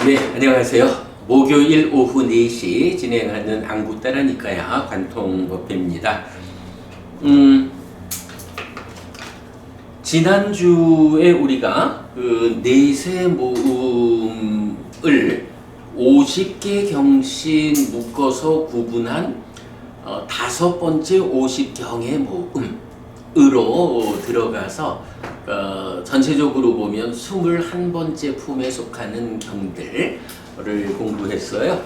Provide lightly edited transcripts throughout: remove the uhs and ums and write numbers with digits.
네, 안녕하세요. 목요일 오후 4시 진행하는 안구따라니까야 관통법회입니다. 지난주에 우리가 그 내세 모음을 50개 경씩 묶어서 구분한 다섯 번째 50경의 모음으로 들어가서 전체적으로 보면 21번째 품에 속하는 경들을 공부했어요.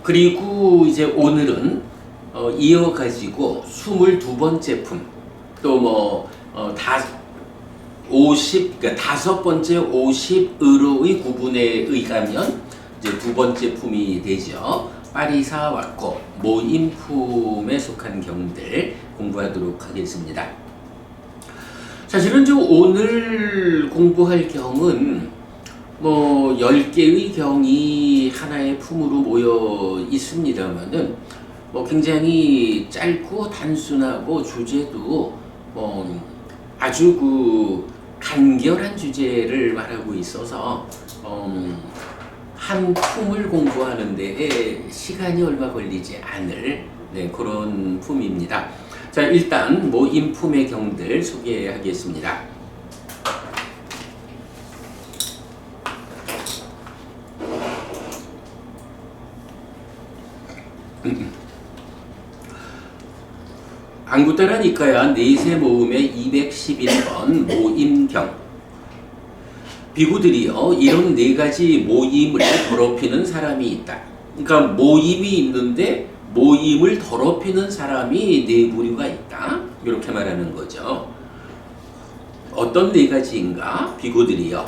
그리고 이제 오늘은 이어가지고 22번째 품, 또 다섯 번째 50으로의 구분에 의하면 이제 두 번째 품이 되죠. 파리사 왔고 모임품에 속한 경들 공부하도록 하겠습니다. 사실은 오늘 공부할 경은 10개의 경이 하나의 품으로 모여 있습니다만은 굉장히 짧고 단순하고 주제도 아주 간결한 주제를 말하고 있어서 한 품을 공부하는 데에 시간이 얼마 걸리지 않을 그런 품입니다. 자, 일단 모임품의 경들 소개하겠습니다. 안구따라니까야 내세 모음의 211번 모임경. 비구들이요, 이런 네 가지 모임을 더럽히는 사람이 있다. 그러니까 모임이 있는데 모임을 더럽히는 사람이 네 부류가 있다. 이렇게 말하는 거죠. 어떤 네 가지인가? 비구들이요,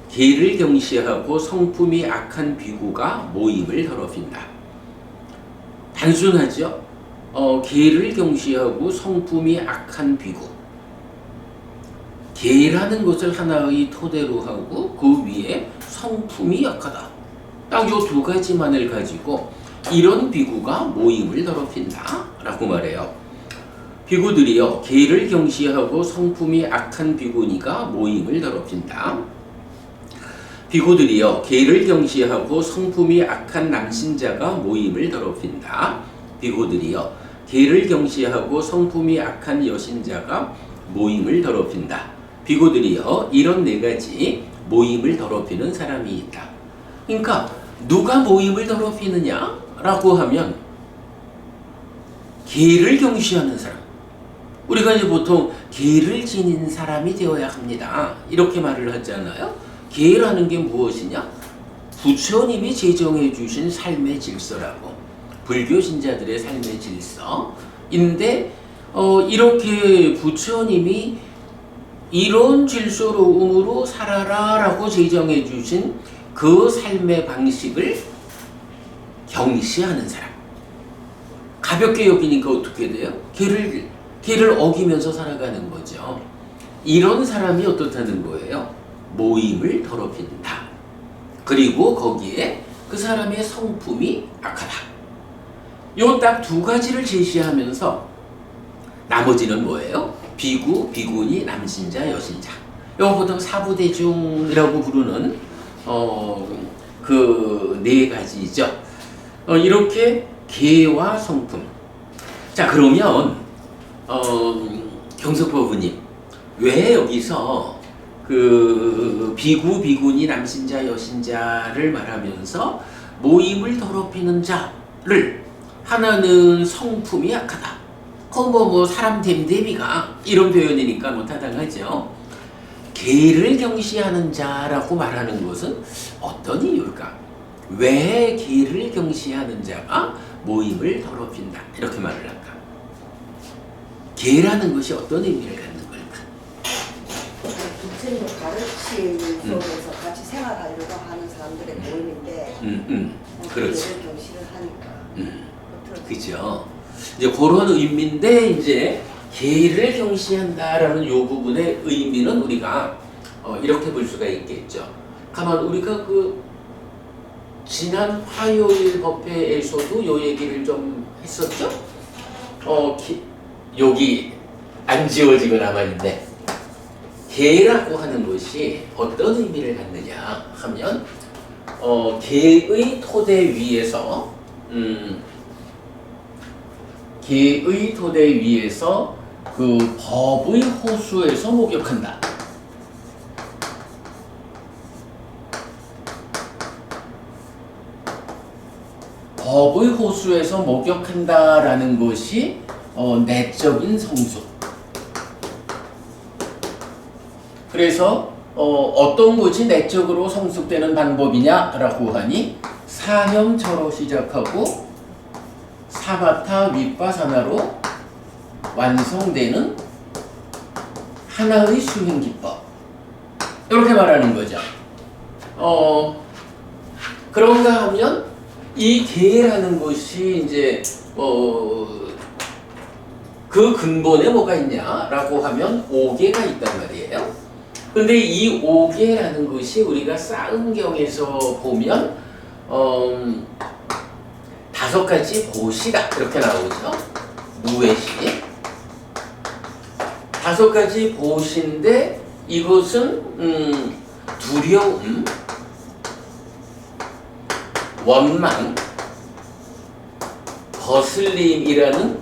계를 경시하고 성품이 악한 비구가 모임을 더럽힌다. 단순하죠? 계를 경시하고 성품이 악한 비구. 계라는 것을 하나의 토대로 하고 그 위에 성품이 약하다. 딱 요 두 가지만을 가지고 이런 비구가 모임을 더럽힌다 라고 말해요. 비구들이요, 계를 경시하고 성품이 악한 비구니까 모임을 더럽힌다. 비구들이요, 계를 경시하고 성품이 악한 남신자가 모임을 더럽힌다. 비구들이요, 계를 경시하고 성품이 악한 여신자가 모임을 더럽힌다. 비구들이요, 이런 네 가지 모임을 더럽히는 사람이 있다. 그러니까 누가 모임을 더럽히느냐 라고 하면 계를 경시하는 사람. 우리가 이제 보통 계를 지닌 사람이 되어야 합니다 이렇게 말을 하잖아요. 계라는 게 무엇이냐? 부처님이 제정해 주신 삶의 질서라고. 불교 신자들의 삶의 질서인데 이렇게 부처님이 이런 질서로움으로 살아라 라고 제정해 주신 그 삶의 방식을 경시하는 사람. 가볍게 여기니까 어떻게 돼요? 계를 어기면서 살아가는 거죠. 이런 사람이 어떻다는 거예요? 모임을 더럽힌다. 그리고 거기에 그 사람의 성품이 악하다. 요 딱 두 가지를 제시하면서 나머지는 뭐예요? 비구, 비구니, 남신자, 여신자. 요거 보통 사부대중이라고 부르는 그 네 가지죠. 이렇게 계와 성품. 자, 그러면 경석법부님, 왜 여기서 그 비구, 비구니, 남신자, 여신자를 말하면서 모임을 더럽히는 자를 하나는 성품이 약하다. 사람 됨됨이가 이런 표현이니까 타당하죠. 계를 경시하는 자라고 말하는 것은 어떤 이유일까? 왜 계를 경시하는 자가 모임을 더럽힌다 이렇게 말을 할까? 계라는 것이 어떤 의미를 갖는 걸까? 부처님 가르침 속에서 같이 생활하려고 하는 사람들의 모임인데 그렇지. 계를 경시를 하니까 그죠. 이제 그런 의미인데 이제 계를 경시한다라는 요 부분의 의미는 우리가 이렇게 볼 수가 있겠죠. 가만 우리가 지난 화요일 법회에서도 요 얘기를 좀 했었죠. 여기 안 지워지고 남아있네. 개라고 하는 것이 어떤 의미를 갖느냐 하면 개의 토대 위에서 개의 토대 위에서 그 법의 호수에서 목욕한다. 법의 호수에서 목욕한다라는 것이 내적인 성숙. 그래서 어떤 것이 내적으로 성숙되는 방법이냐라고 하니 사념처로 시작하고 사바타 윗바사나로 완성되는 하나의 수행 기법. 이렇게 말하는 거죠. 그런가 하면 이 계라는 것이 이제 그 근본에 뭐가 있냐라고 하면 오계가 있단 말이에요. 근데 이 오계라는 것이 우리가 싸움경에서 보면 5가지 보시다 이렇게 나오죠. 무외시 5가지 보시인데 이것은 두려움, 원망, 거슬림이라는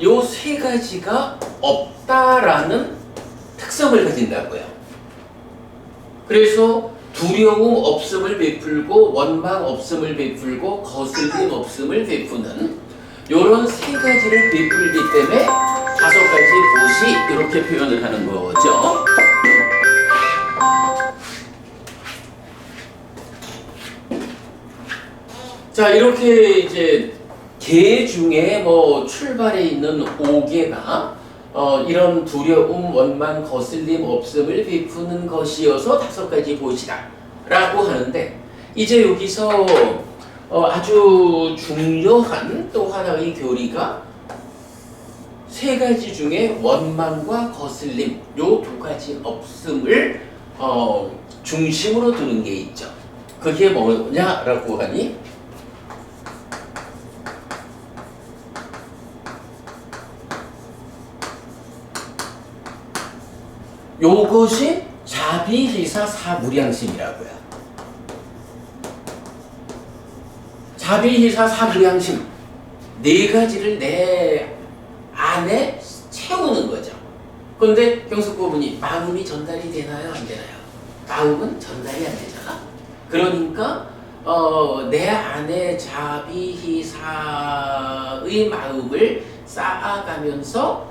요 3가지가 없다라는 특성을 가진다고요. 그래서 두려움 없음을 베풀고 원망 없음을 베풀고 거슬림 없음을 베푸는 요런 3가지를 베풀기 때문에 5가지 보시 이렇게 표현을 하는 거죠. 자, 이렇게 이제 계 중에 뭐 출발에 있는 5개가 이런 두려움, 원망, 거슬림, 없음을 베푸는 것이어서 5가지 보시다 라고 하는데, 이제 여기서 아주 중요한 또 하나의 교리가 3가지 중에 원망과 거슬림 요 2가지 없음을 중심으로 두는 게 있죠. 그게 뭐냐라고 하니 요것이 자비희사 사무량심이라고요. 자비희사 사무량심 4가지를 내 안에 채우는 거죠. 그런데 경숙고분이 마음이 전달이 되나요? 안 되나요? 마음은 전달이 안 되잖아. 그러니까 내 안에 자비희사의 마음을 쌓아가면서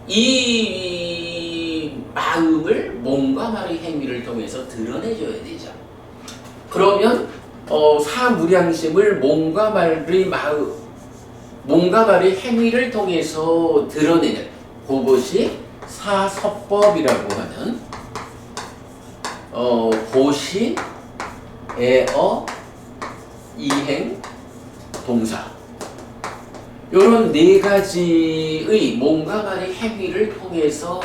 이 마음을 몸과 말의 행위를 통해서 드러내줘야 되죠. 그러면 사무량심을 몸과 말의 행위를 통해서 드러내는 그것이 사섭법이라고 하는 고시, 애어, 이행, 동사 이런 4가지의 몸과 말의 행위를 통해서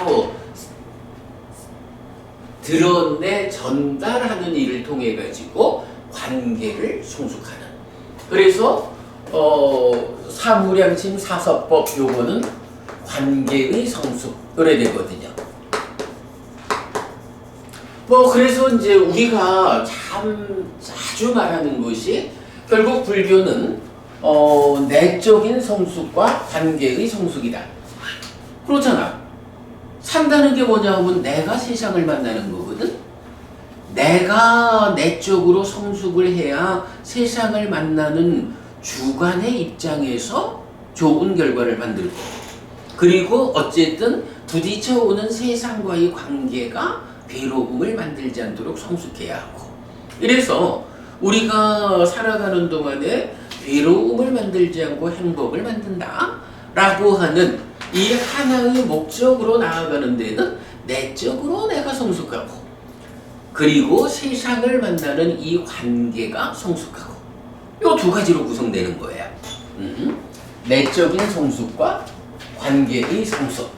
드러내 전달하는 일을 통해 가지고 관계를 성숙하는. 그래서 사무량심 사섭법 요거는 관계의 성숙 그래 되거든요. 그래서 이제 우리가 참 자주 말하는 것이 결국 불교는 내적인 성숙과 관계의 성숙이다. 그렇잖아. 산다는 게 뭐냐 하면 내가 세상을 만나는 거거든. 내가 내적으로 성숙을 해야 세상을 만나는 주관의 입장에서 좋은 결과를 만들고, 그리고 어쨌든 부딪혀 오는 세상과의 관계가 괴로움을 만들지 않도록 성숙해야 하고, 이래서 우리가 살아가는 동안에 괴로움을 만들지 않고 행복을 만든다 라고 하는 이 하나의 목적으로 나아가는 데는 내적으로 내가 성숙하고, 그리고 세상을 만나는 이 관계가 성숙하고, 이 2가지로 구성되는 거예요. 내적인 성숙과 관계의 성숙.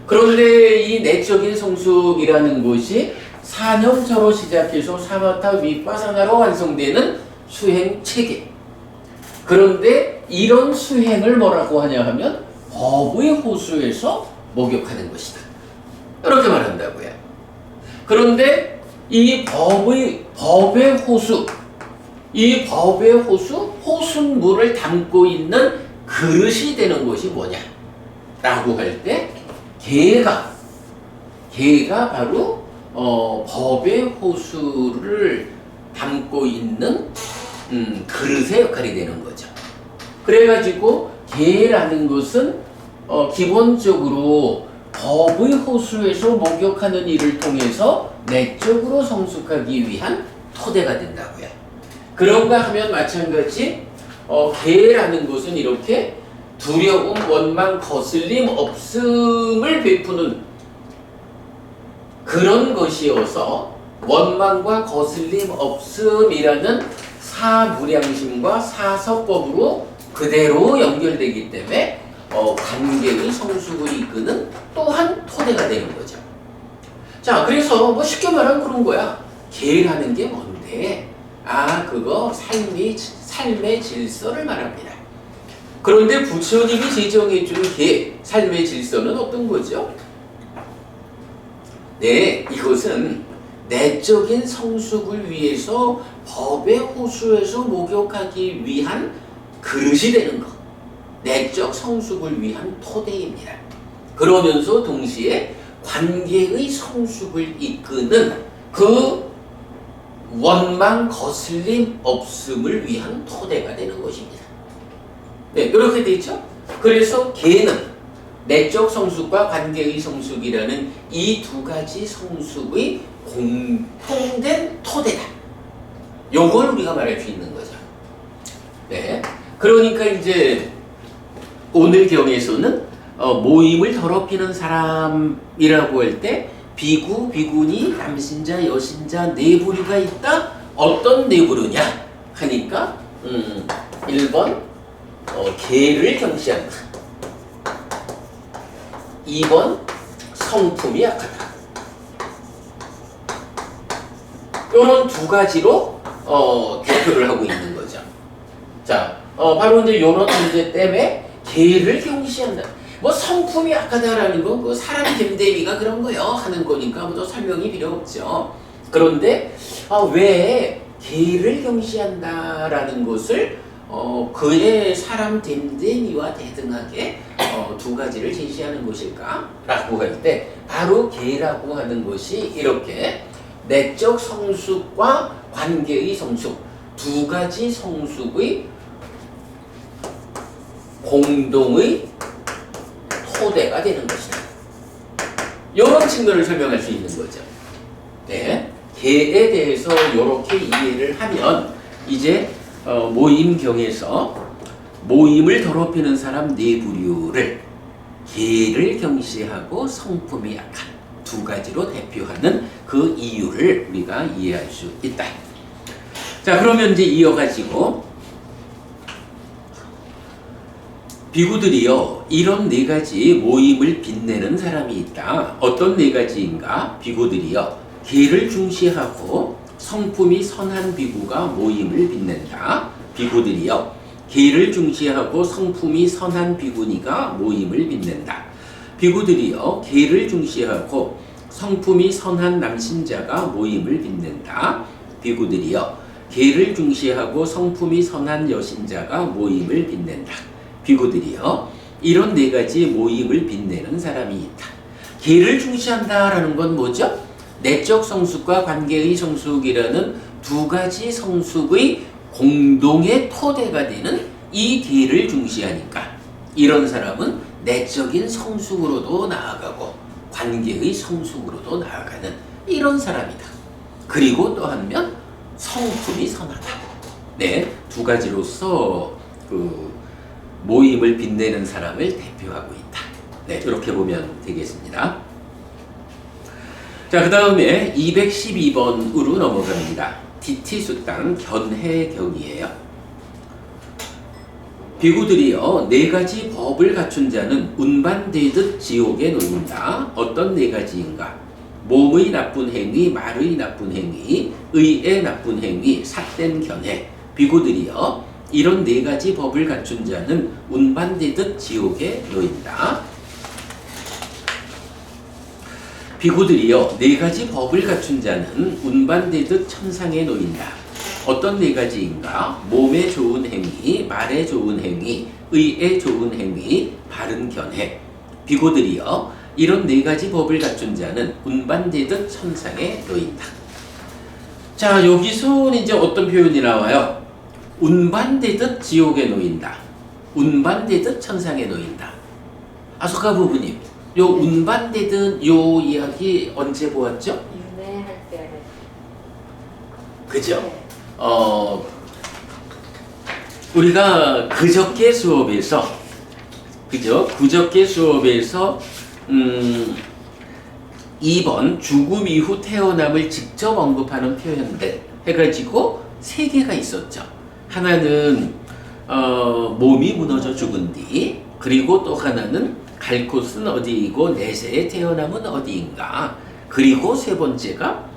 그런데 이 내적인 성숙이라는 것이 사념처로 시작해서 사바타 윗바사나로 완성되는 수행 체계. 그런데 이런 수행을 뭐라고 하냐 하면 법의 호수에서 목욕하는 것이다. 이렇게 말한다고요. 그런데 이 법의 호수, 이 법의 호수물을 담고 있는 그릇이 되는 것이 뭐냐? 라고 할 때, 개가 바로, 법의 호수를 담고 있는, 그릇의 역할이 되는 거죠. 그래가지고, 개라는 것은, 기본적으로 법의 호수에서 목욕하는 일을 통해서 내적으로 성숙하기 위한 토대가 된다고요. 그런가 하면 마찬가지 개라는 것은 이렇게 두려움, 원망, 거슬림, 없음을 베푸는 그런 것이어서 원망과 거슬림, 없음이라는 사무량심과 사서법으로 그대로 연결되기 때문에 관계의 성숙을 이끄는 또한 토대가 되는 거죠. 자, 그래서 뭐 쉽게 말하면 그런 거야. 개라는 게 뭔데? 그거 삶의 질서를 말합니다. 그런데 부처님이 제정해준 삶의 질서는 어떤 거죠? 네, 이것은 내적인 성숙을 위해서 법의 호수에서 목욕하기 위한 그릇이 되는 것. 내적 성숙을 위한 토대입니다. 그러면서 동시에 관계의 성숙을 이끄는 그 원망, 거슬림, 없음을 위한 토대가 되는 것입니다. 네, 이렇게 되죠? 그래서 개는 내적 성숙과 관계의 성숙이라는 이 두 가지 성숙의 공통된 토대다. 요걸 우리가 말할 수 있는 거죠. 네. 그러니까 이제 오늘 경에서는 모임을 더럽히는 사람이라고 할 때 비구, 비구니, 남신자, 여신자 네 부류가 있다. 어떤 네 부류냐 하니까 1번 개를 경시한다. 2번 성품이 약하다. 이런 두 가지로 대표를 하고 있는 거죠. 자, 바로 이제 이런 문제 때문에 개를 경시한다. 뭐 성품이 약하다라는 건 그 사람 됨됨이가 그런 거요 하는 거니까 뭐 설명이 필요 없죠. 그런데 왜 개를 경시한다라는 것을 그의 사람 됨됨이와 대등하게 두 가지를 제시하는 것일까? 라고 할 때 바로 개라고 하는 것이 이렇게 내적 성숙과 관계의 성숙 두 가지 성숙의 공동의 토대가 되는 것이다. 이런 측면을 설명할 수 있는 거죠. 네, 개에 대해서 이렇게 이해를 하면 이제 모임경에서 모임을 더럽히는 사람 네 부류를 개를 경시하고 성품이 약한 두 가지로 대표하는 그 이유를 우리가 이해할 수 있다. 자, 그러면 이제 이어가지고 비구들이요, 이런 네 가지 모임을 빛내는 사람이 있다. 어떤 네 가지인가? 비구들이요, 개를 중시하고 성품이 선한 비구가 모임을 빛낸다. 비구들이요, 개를 중시하고 성품이 선한 비구니가 모임을 빛낸다. 비구들이요, 개를 중시하고 성품이 선한 남신자가 모임을 빛낸다. 비구들이요, 개를 중시하고 성품이 선한 여신자가 모임을 빛낸다. 비구들이요, 이런 네 가지 모임을 빛내는 사람이 있다. 개를 중시한다라는 건 뭐죠? 내적 성숙과 관계의 성숙이라는 두 가지 성숙의 공동의 토대가 되는 이 개를 중시하니까 이런 사람은 내적인 성숙으로도 나아가고 관계의 성숙으로도 나아가는 이런 사람이다. 그리고 또 한면 성품이 선하다. 네, 두 가지로서 그 모임을 빛내는 사람을 대표하고 있다. 네, 이렇게 보면 되겠습니다. 자, 그 다음에 212번으로 넘어갑니다. 디티수땅 견해경이에요. 비구들이요, 네 가지 법을 갖춘 자는 운반되듯 지옥에 놓인다. 어떤 네 가지인가? 몸의 나쁜 행위, 말의 나쁜 행위, 의의 나쁜 행위, 삿된 견해. 비구들이요, 이런 네 가지 법을 갖춘 자는 운반되듯 지옥에 놓인다. 비고들이여 네 가지 법을 갖춘 자는 운반되듯 천상에 놓인다. 어떤 네 가지인가? 몸에 좋은 행위, 말에 좋은 행위, 의에 좋은 행위, 바른 견해. 비고들이여 이런 네 가지 법을 갖춘 자는 운반되듯 천상에 놓인다. 자, 여기서 이제 어떤 표현이 나와요? 운반되듯 지옥에 놓인다. 운반되듯 천상에 놓인다. 아소카 부부님, 요 운반되듯 요 이야기 언제 보았죠? 윤회할 때. 그죠? 네. 우리가 그저께 수업에서 그죠? 그저께 수업에서 2번 죽음 이후 태어남을 직접 언급하는 표현들 해가지고 3개가 있었죠. 하나는 몸이 무너져 죽은 뒤, 그리고 또 하나는 갈 곳은 어디이고 내세의 태어남은 어디인가, 그리고 세 번째가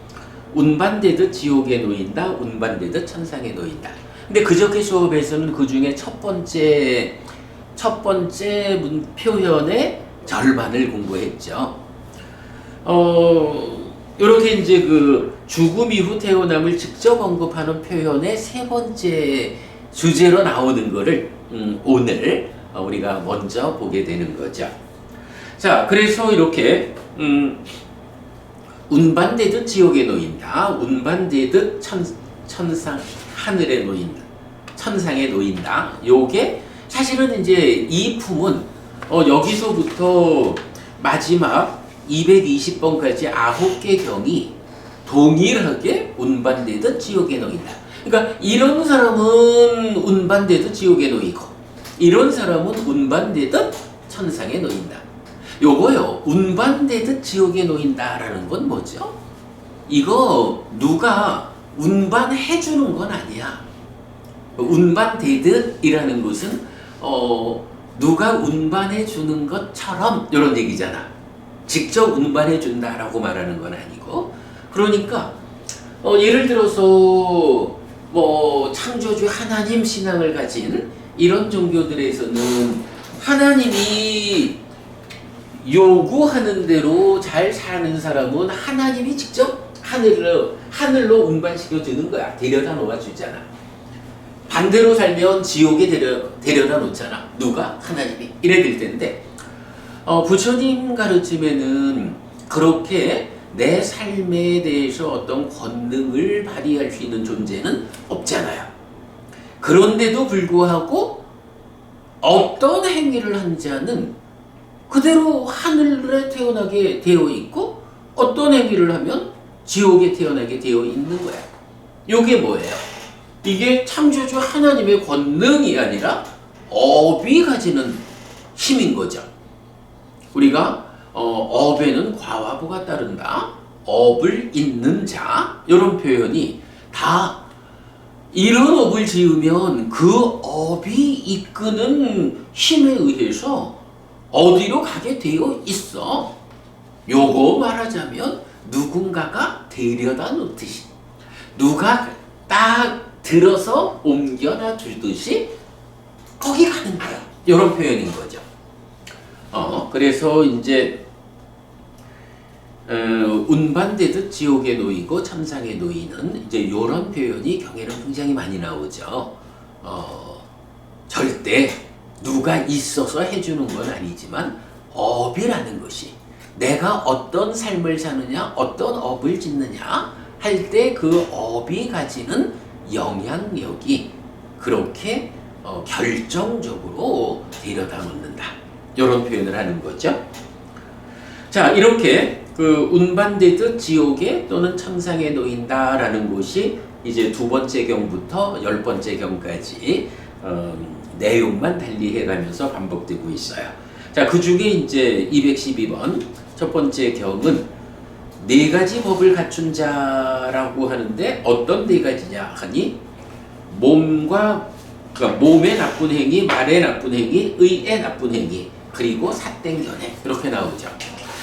운반되듯 지옥에 놓인다, 운반되듯 천상에 놓인다. 근데 그저께 수업에서는 그 중에 첫 번째 표현의 절반을 공부했죠. 이렇게 이제 그 죽음 이후 태어남을 직접 언급하는 표현의 세 번째 주제로 나오는 거를 오늘 우리가 먼저 보게 되는 거죠. 자, 그래서 이렇게 운반되듯 지옥에 놓인다, 운반되듯 천상 하늘에 놓인다, 천상에 놓인다. 요게 사실은 이제 이 품은 여기서부터 마지막 220번까지 9개 경이 동일하게 운반되듯 지옥에 놓인다. 그러니까 이런 사람은 운반되듯 지옥에 놓이고 이런 사람은 운반되듯 천상에 놓인다. 요거요, 운반되듯 지옥에 놓인다라는 건 뭐죠? 이거 누가 운반해 주는 건 아니야. 운반되듯이라는 것은 누가 운반해 주는 것처럼 이런 얘기잖아. 직접 운반해 준다라고 말하는 건 아니고, 그러니까 예를 들어서 뭐 창조주 하나님 신앙을 가진 이런 종교들에서는 하나님이 요구하는 대로 잘 사는 사람은 하나님이 직접 하늘로 운반시켜 주는 거야. 데려다 놓아 주잖아. 반대로 살면 지옥에 데려다 놓잖아. 누가? 하나님이. 이래 될 텐데, 부처님 가르침에는 그렇게 내 삶에 대해서 어떤 권능을 발휘할 수 있는 존재는 없잖아요. 그런데도 불구하고 어떤 행위를 한 자는 그대로 하늘에 태어나게 되어 있고, 어떤 행위를 하면 지옥에 태어나게 되어 있는 거야. 이게 뭐예요? 이게 창조주 하나님의 권능이 아니라 업이 가지는 힘인 거죠. 우리가 업에는 과와부가 따른다, 업을 잇는 자, 이런 표현이 다 이런 업을 지으면 그 업이 이끄는 힘에 의해서 어디로 가게 되어 있어. 요거 말하자면 누군가가 데려다 놓듯이, 누가 딱 들어서 옮겨다 주듯이 거기 가는 거야. 이런 표현인 거죠. 그래서 이제 운반되듯 지옥에 놓이고 천상에 놓이는 이제 이런 표현이 경에는 굉장히 많이 나오죠. 절대 누가 있어서 해주는 건 아니지만 업이라는 것이, 내가 어떤 삶을 사느냐, 어떤 업을 짓느냐 할 때 그 업이 가지는 영향력이 그렇게 결정적으로 데려다 놓는다. 이런 표현을 하는 거죠. 자, 이렇게 그 운반되듯 지옥에 또는 천상에 놓인다라는 것이 이제 2번째 경부터 10번째 경까지 내용만 달리해가면서 반복되고 있어요. 자, 그 중에 이제 212번 첫 번째 경은 4가지 법을 갖춘 자라고 하는데, 어떤 4가지냐 하니, 그러니까 몸의 나쁜 행위, 말의 나쁜 행위, 의의 나쁜 행위, 그리고 삿된 견해, 이렇게 나오죠.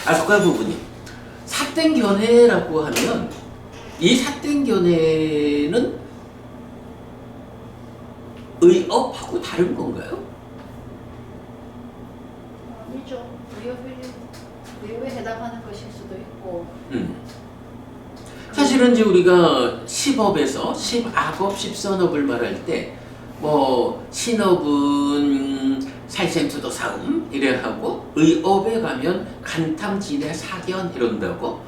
아소카 부부님, 삿된 견해라고 하면 이 삿된 견해는 의업하고 다른 건가요? 아니죠. 의협이 외에 해당하는 것일 수도 있고. 사실은 이제 우리가 10업에서 10악업, 10선업을 말할 때 뭐 신업은 살생투도 사음 이래 하고 의업에 가면 간탐, 진해, 사견 이런다고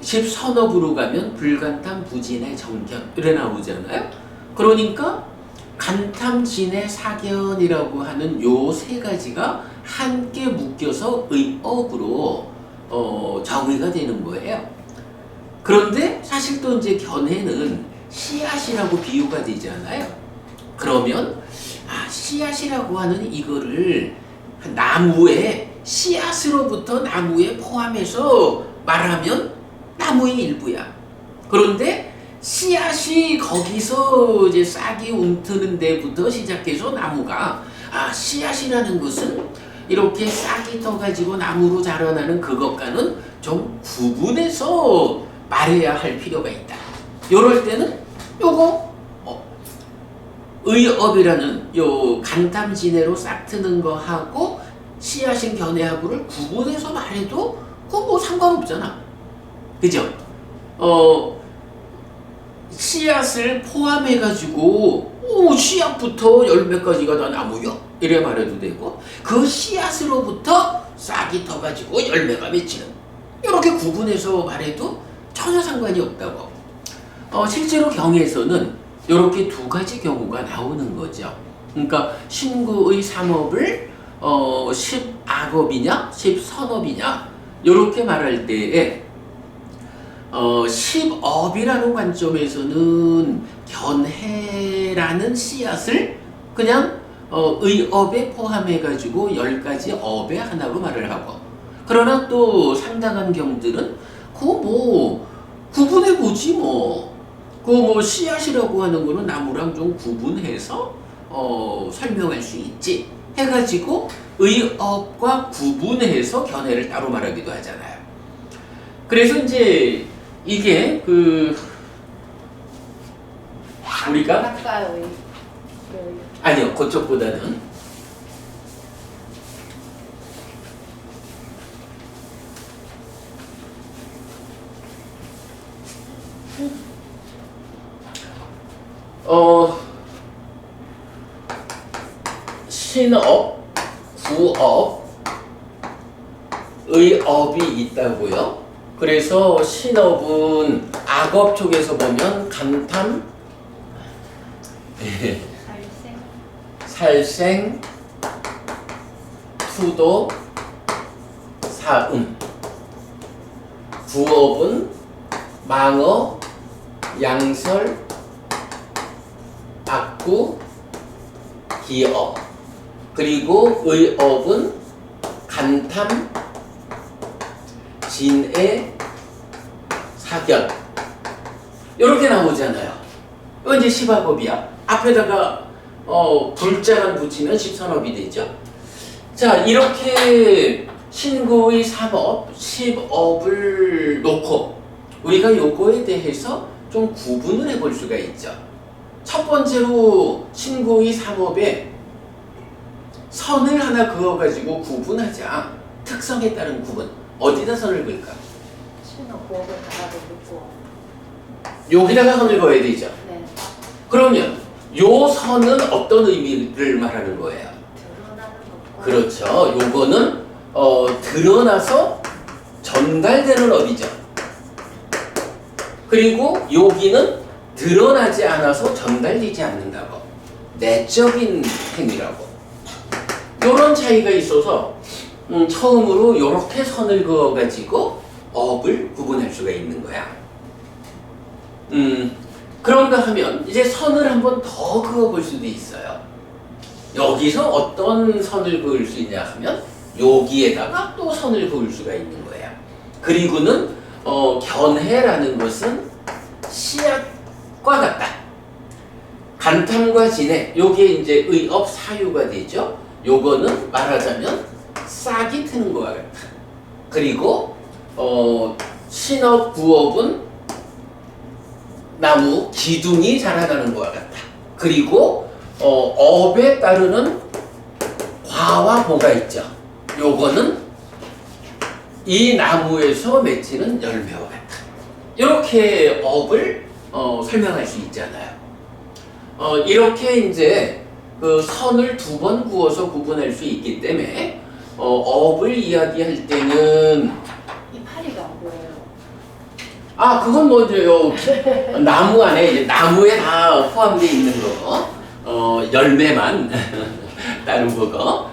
10선업으로 가면 불간탐, 부진해, 정견 이래 나오잖아요. 그러니까 간탐, 진해, 사견이라고 하는 요 세 가지가 함께 묶여서 의업으로 정의가 되는 거예요. 그런데 사실 또 이제 견해는 씨앗이라고 비유가 되잖아요. 그러면 씨앗이라고 하는 이거를 나무의 씨앗으로부터 나무에 포함해서 말하면 나무의 일부야. 그런데 씨앗이 거기서 이제 싹이 움트는 데부터 시작해서 나무가 씨앗이라는 것은 이렇게 싹이 떠가지고 나무로 자라나는 그것과는 좀 구분해서 말해야 할 필요가 있다. 요럴 때는 요거 의업이라는 요 간탐진해로 싹 트는 거하고 씨앗인 견해하고를 구분해서 말해도 그거 뭐 상관없잖아. 그죠? 씨앗을 포함해가지고 씨앗부터 열매까지가 다 나무요? 이래 말해도 되고 그 씨앗으로부터 싹이 터가지고 열매가 맺히는 이렇게 구분해서 말해도 전혀 상관이 없다고. 실제로 경에서는 이렇게 두 가지 경우가 나오는 거죠. 그러니까 신구의 삼업을 10악업이냐 10선업이냐 이렇게 말할 때에 10업이라는 관점에서는 견해라는 씨앗을 그냥 의업에 포함해가지고 10가지 업의 하나로 말을 하고 그러나 또 상당한 경들은 그거 뭐 구분해보지 뭐 그 뭐 씨앗이라고 하는 거는 나무랑 좀 구분해서 설명할 수 있지 해가지고 의업과 구분해서 견해를 따로 말하기도 하잖아요. 그래서 이제 이게 우리가 가까이 아니요 그쪽보다는 신업, 구업, 의업이 있다고요. 그래서 신업은 악업 쪽에서 보면 간탐, 살생, 투도, 사음. 구업은 망어, 양설, 악구, 기업. 그리고 의업은 간탐, 진해, 사견. 이렇게 나오잖아요. 이건 이제 십악업이야. 앞에다가 불자만 붙이면 십선업이 되죠. 자, 이렇게 신구의 삼업, 십업을 놓고 우리가 요거에 대해서 좀 구분을 해볼 수가 있죠. 첫 번째로 신구의 삼업에 선을 하나 그어가지고 구분하자. 특성에 따른 구분. 어디다 선을 그을까? 신업 구업을 하나도 묻고. 여기다가 선을 그어야 되죠. 네. 그러면 요 선은 어떤 의미를 말하는 거예요? 드러나는 것. 그렇죠. 요거는 드러나서 전달되는 업이죠. 그리고 여기는 드러나지 않아서 전달되지 않는다고. 내적인 행위라고. 요런 차이가 있어서 처음으로 요렇게 선을 그어가지고 업을 구분할 수가 있는 거야. 그런가 하면 이제 선을 한번 더 그어볼 수도 있어요. 여기서 어떤 선을 그을 수 있냐 하면 여기에다가 또 선을 그을 수가 있는 거야. 그리고는 견해라는 것은 씨앗과 같다. 간탐과 진해, 요게 이제 의업 사유가 되죠. 요거는 말하자면 싹이 트는 거와 같다. 그리고 신업 구업은 나무 기둥이 자라나는 거와 같다. 그리고 업에 따르는 과와 보가 있죠. 요거는 이 나무에서 맺히는 열매와 같다. 이렇게 업을 설명할 수 있잖아요. 이렇게 이제 그 선을 두 번 구워서 구분할 수 있기 때문에 업을 이야기할 때는 이 파리가 안 보여요. 그건 뭐죠? 나무 안에 이제 나무에 다 포함되어 있는 거, 열매만 다른 거고.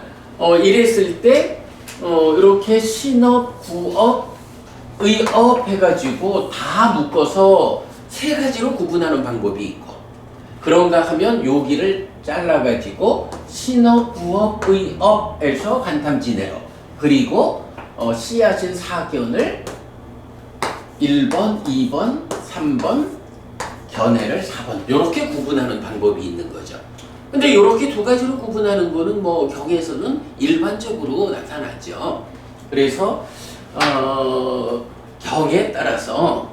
이랬을 때 이렇게 신업, 구업, 의업 해가지고 다 묶어서 세 가지로 구분하는 방법이 있고, 그런가 하면 여기를 잘라가지고 신업, 구업, 의업에서 간탐지내로, 그리고 씨앗인 사견을 1번, 2번, 3번, 견해를 4번 이렇게 구분하는 방법이 있는 거죠. 근데 이렇게 두 가지로 구분하는 거는 뭐 경에서는 일반적으로 나타나죠. 그래서 경에 따라서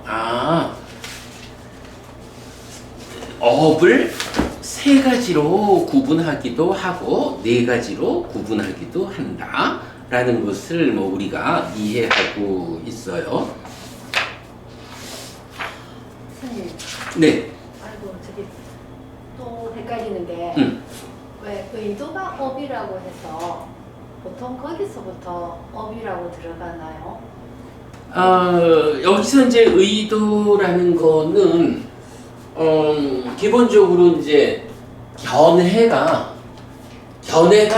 업을 세 가지로 구분하기도 하고 네 가지로 구분하기도 한다라는 것을 뭐 우리가 이해하고 있어요. 선생님, 네. 아이고 저기 또 헷갈리는 게 왜 의도가 업이라고 해서 보통 거기서부터 업이라고 들어가나요? 여기서 이제 의도라는 거는 기본적으로 이제 견해가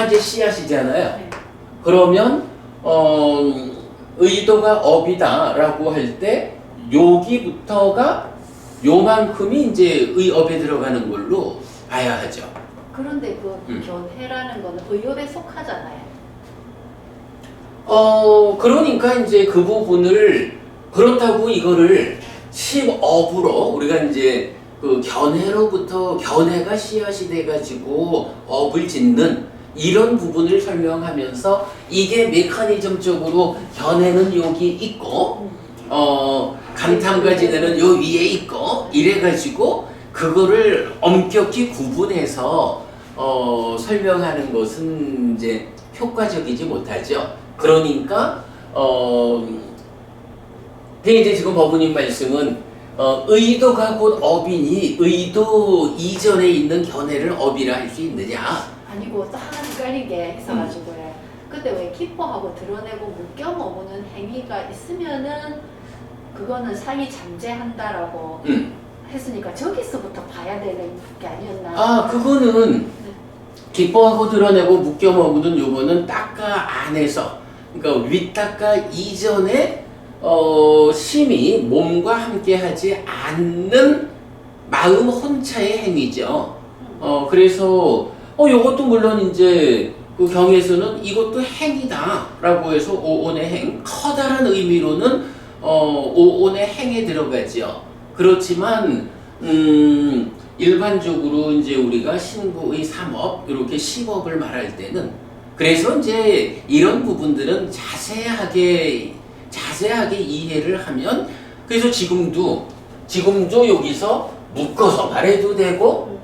이제 씨앗이잖아요. 네. 그러면 의도가 업이다라고 할 때 여기부터가 요만큼이 이제 의업에 들어가는 걸로 봐야 하죠. 그런데 그 견해라는 거는 의업에 속하잖아요. 그러니까 이제 그 부분을 그렇다고 이거를 십업으로 우리가 이제 그 견해로부터 견해가 씨앗이 돼가지고 업을 짓는 이런 부분을 설명하면서 이게 메커니즘적으로 견해는 여기 있고 간탐가지는 요 위에 있고 이래가지고 그거를 엄격히 구분해서 설명하는 것은 이제 효과적이지 못하죠. 그러니까 이제 지금 법원님 말씀은 의도가 곧 업이니 의도 이전에 있는 견해를 업이라 할 수 있느냐? 아니고 또 하나 헷갈린 게 있어가지고요. 그때 왜 기뻐하고 드러내고 묶여 머무는 행위가 있으면은 그거는 사위 잠재한다라고 했으니까 저기서부터 봐야 되는 게 아니었나? 그거는 기뻐하고 드러내고 묶여 머무는 요거는 닦아 안에서, 그러니까 윗닦아 이전에 심히 몸과 함께하지 않는 마음 혼자의 행위죠. 그래서 요것도 물론 이제 그 경에서는 이것도 행위다라고 해서 오온의 행, 커다란 의미로는 오온의 행에 들어가죠. 그렇지만 일반적으로 이제 우리가 신구의 삼업 이렇게 십업을 말할 때는 그래서 이제 이런 부분들은 자세하게 이해를 하면 그래서 지금도 여기서 묶어서 말해도 되고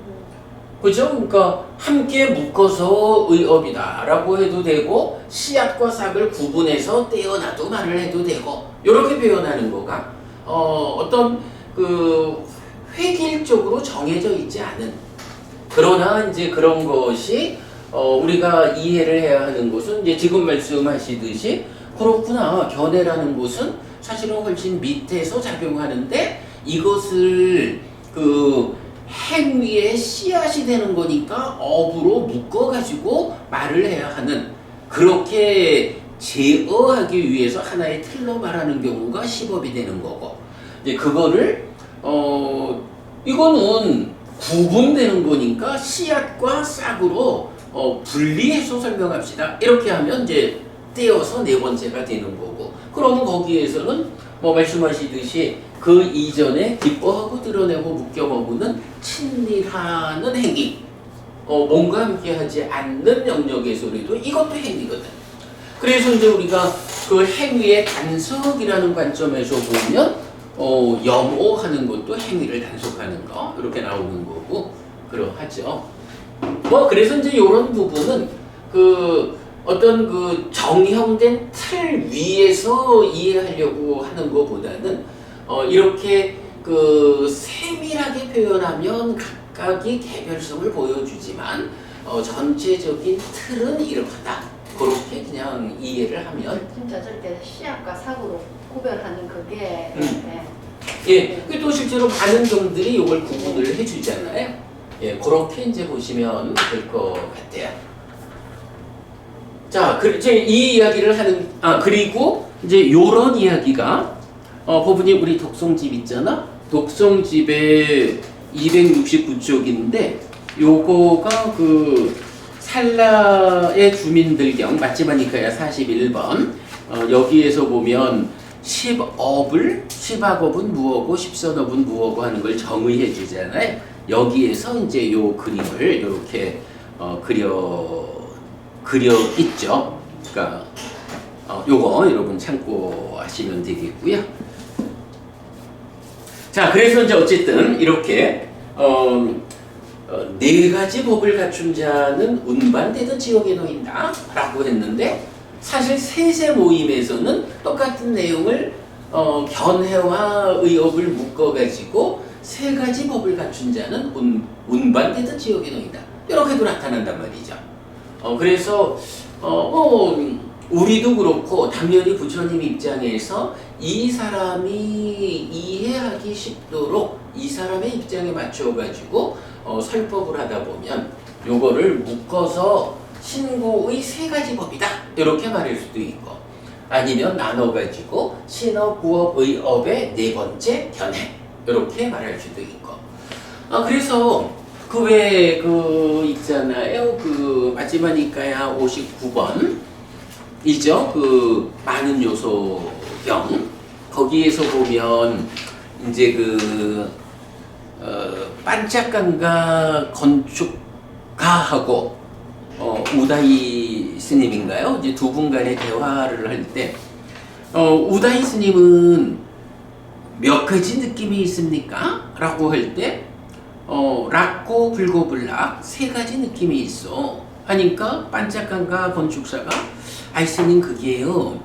그죠? 그러니까 함께 묶어서 의업이다라고 해도 되고 씨앗과 싹을 구분해서 떼어놔도 말을 해도 되고 이렇게 표현하는 거가 어떤 그 획일적으로 정해져 있지 않은, 그러나 이제 그런 것이 우리가 이해를 해야 하는 것은 이제 지금 말씀하시듯이 그렇구나, 견해라는 것은 사실은 훨씬 밑에서 작용하는데 이것을 그 행위의 씨앗이 되는 거니까 업으로 묶어가지고 말을 해야 하는, 그렇게 제어하기 위해서 하나의 틀로 말하는 경우가 십업이 되는 거고, 이제 그거를 이거는 구분되는 거니까 씨앗과 싹으로 분리해서 설명합시다. 이렇게 하면 이제 떼어서 네 번째가 되는 거고, 그럼 거기에서는 뭐 말씀하시듯이 그 이전에 기뻐하고 드러내고 묶여 머무는 친밀하는 행위, 몸과 함께하지 않는 영역에서도 이것도 행위거든. 그래서 이제 우리가 그 행위의 단속이라는 관점에서 보면 염오하는 것도 행위를 단속하는 거 이렇게 나오는 거고 그러하죠. 뭐 그래서 이제 이런 부분은 그 어떤 그 정형된 틀 위에서 이해하려고 하는 것보다는 이렇게 그 세밀하게 표현하면 각각의 개별성을 보여주지만 전체적인 틀은 이러하다. 그렇게 그냥 이해를 하면 진짜 저렇게 시약과 사고로 구별하는 그게 예, 또 실제로 많은 경들이 이걸 구분을 해주잖아요. 예, 그렇게 이제 보시면 될 것 같아요. 자, 이제 이 이야기를 하는 그리고 이제 요런 이야기가 법은이 우리 독송집 있잖아. 독송집에 269쪽인데 요거가 그 살라의 주민들경 맞지마니까야 41번 여기에서 보면 10억은 무엇고 10선업은 무엇고 하는 걸 정의해 주잖아요. 여기에서 이제 요 그림을 이렇게 그려 있죠. 그러니까 요거 여러분 참고하시면 되겠고요. 자, 그래서 이제 어쨌든 이렇게 네 가지 법을 갖춘 자는 운반되던 지옥에 놓인다 라고 했는데 사실 세세 모임에서는 똑같은 내용을 견해와 의업을 묶어가지고 세 가지 법을 갖춘 자는 운반되던 지옥에 놓인다 이렇게도 나타난단 말이죠. 그래서 우리도 그렇고 당연히 부처님 입장에서 이 사람이 이해하기 쉽도록 이 사람의 입장에 맞춰가지고 설법을 하다 보면 요거를 묶어서 신고의 세 가지 법이다 이렇게 말할 수도 있고 아니면 나눠가지고 신업, 구업, 의업의 네 번째 견해 이렇게 말할 수도 있고 그래서 그 외에 그 있잖아요 그 마지막이니까야 59번 이죠 그 많은 요소경 거기에서 보면 이제 그 반짝간과 건축가하고 우다이 스님인가요? 이제 두 분 간의 대화를 할 때 우다이 스님은 몇 가지 느낌이 있습니까? 라고 할 때 락고 불고불락 세 가지 느낌이 있어 하니까 반짝간과 건축사가 아이 스님 그게요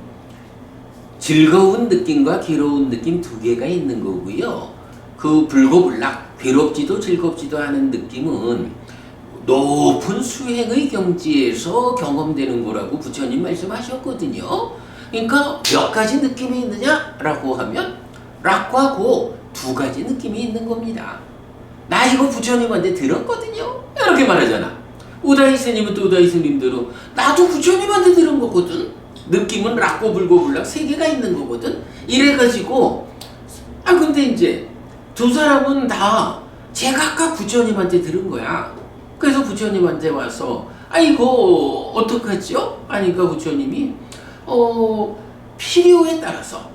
즐거운 느낌과 괴로운 느낌 두 개가 있는 거고요 그 불고불락 괴롭지도 즐겁지도 않은 느낌은 높은 수행의 경지에서 경험되는 거라고 부처님 말씀하셨거든요. 그러니까 몇 가지 느낌이 있느냐라고 하면 락과고 두 가지 느낌이 있는 겁니다. 나 이거 부처님한테 들었거든요. 이렇게 말하잖아. 우다이 스님은 또 우다이 스님대로 나도 부처님한테 들은 거거든. 느낌은 락고 불고 불락 세 개가 있는 거거든. 이래가지고 근데 이제 두 사람은 다 제각각 부처님한테 들은 거야. 그래서 부처님한테 와서 이거 어떡하지요? 하니까 부처님이 필요에 따라서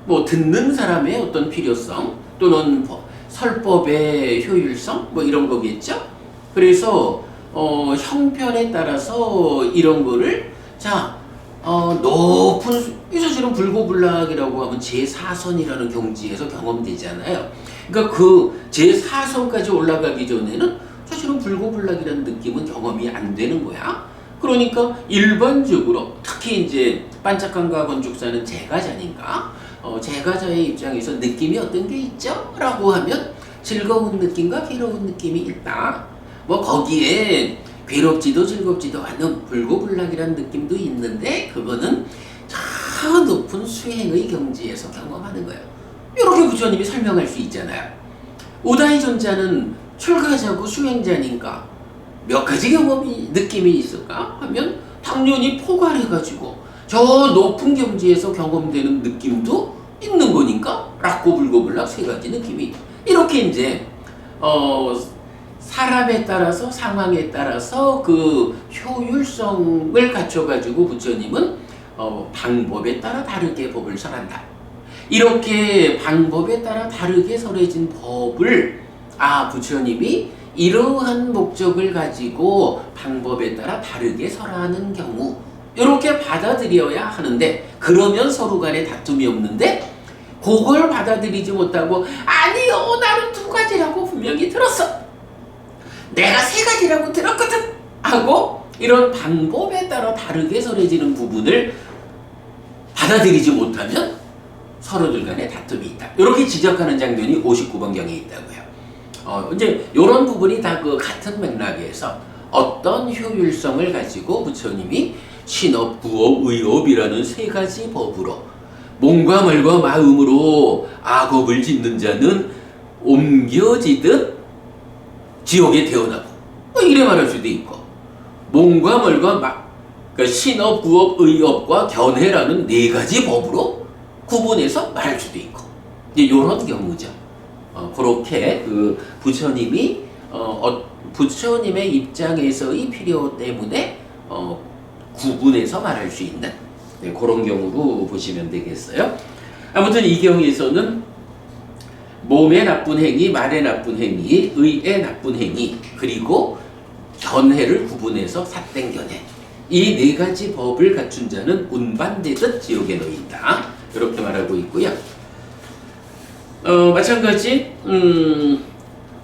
뭐 듣는 사람의 어떤 필요성 또는 설법의 효율성 뭐 이런 거겠죠? 그래서 형편에 따라서 이런 거를 높은 사실은 불고불락이라고 하면 제4선이라는 경지에서 경험되잖아요. 그러니까 그 제4선까지 올라가기 전에는 사실은 불고불락이라는 느낌은 경험이 안 되는 거야. 그러니까 일반적으로 특히 이제 반짝간과 건축사는 제가자니까 제가자의 입장에서 느낌이 어떤 게 있죠? 라고 하면 즐거운 느낌과 괴로운 느낌이 있다. 뭐 거기에 괴롭지도 즐겁지도 않은 불고불락이라는 느낌도 있는데 그거는 저 높은 수행의 경지에서 경험하는 거예요. 이렇게 부처님이 설명할 수 있잖아요. 우다이 전자는 출가자고 수행자니까 몇 가지 느낌이 있을까 하면 당연히 포괄해가지고 저 높은 경지에서 경험되는 느낌도 있는 거니까 락고 불고불락 세 가지 느낌이 이렇게 이제 사람에 따라서 상황에 따라서 그 효율성을 갖춰가지고 부처님은 방법에 따라 다르게 법을 설한다. 이렇게 방법에 따라 다르게 설해진 법을 부처님이 이러한 목적을 가지고 방법에 따라 다르게 설하는 경우 이렇게 받아들여야 하는데 그러면 서로 간에 다툼이 없는데 그걸 받아들이지 못하고 아니요 나는 두 가지라고 분명히 들었어 내가 세 가지라고 들었거든 하고 이런 방법에 따라 다르게 설해지는 부분을 받아들이지 못하면 서로들 간에 다툼이 있다. 이렇게 지적하는 장면이 59번경에 있다고요. 이제 이런 부분이 다 그 같은 맥락에서 어떤 효율성을 가지고 부처님이 신업, 구업, 의업이라는 세 가지 법으로 몸과 말과 마음으로 악업을 짓는 자는 옮겨지듯 지옥에 태어나고 이래 말할 수도 있고 몸과 말과 그러니까 신업, 구업, 의업과 견해라는 네 가지 법으로 구분해서 말할 수도 있고 이제 이런 경우죠. 그렇게 그 부처님이 부처님의 입장에서의 필요 때문에 구분해서 말할 수 있는 그런 경우로 보시면 되겠어요. 아무튼 이 경우에서는 몸의 나쁜 행위, 말의 나쁜 행위, 의의 나쁜 행위, 그리고 견해를 구분해서 삿된 견해 이 네 가지 법을 갖춘 자는 운반되듯 지옥에 놓인다. 이렇게 말하고 있고요. 마찬가지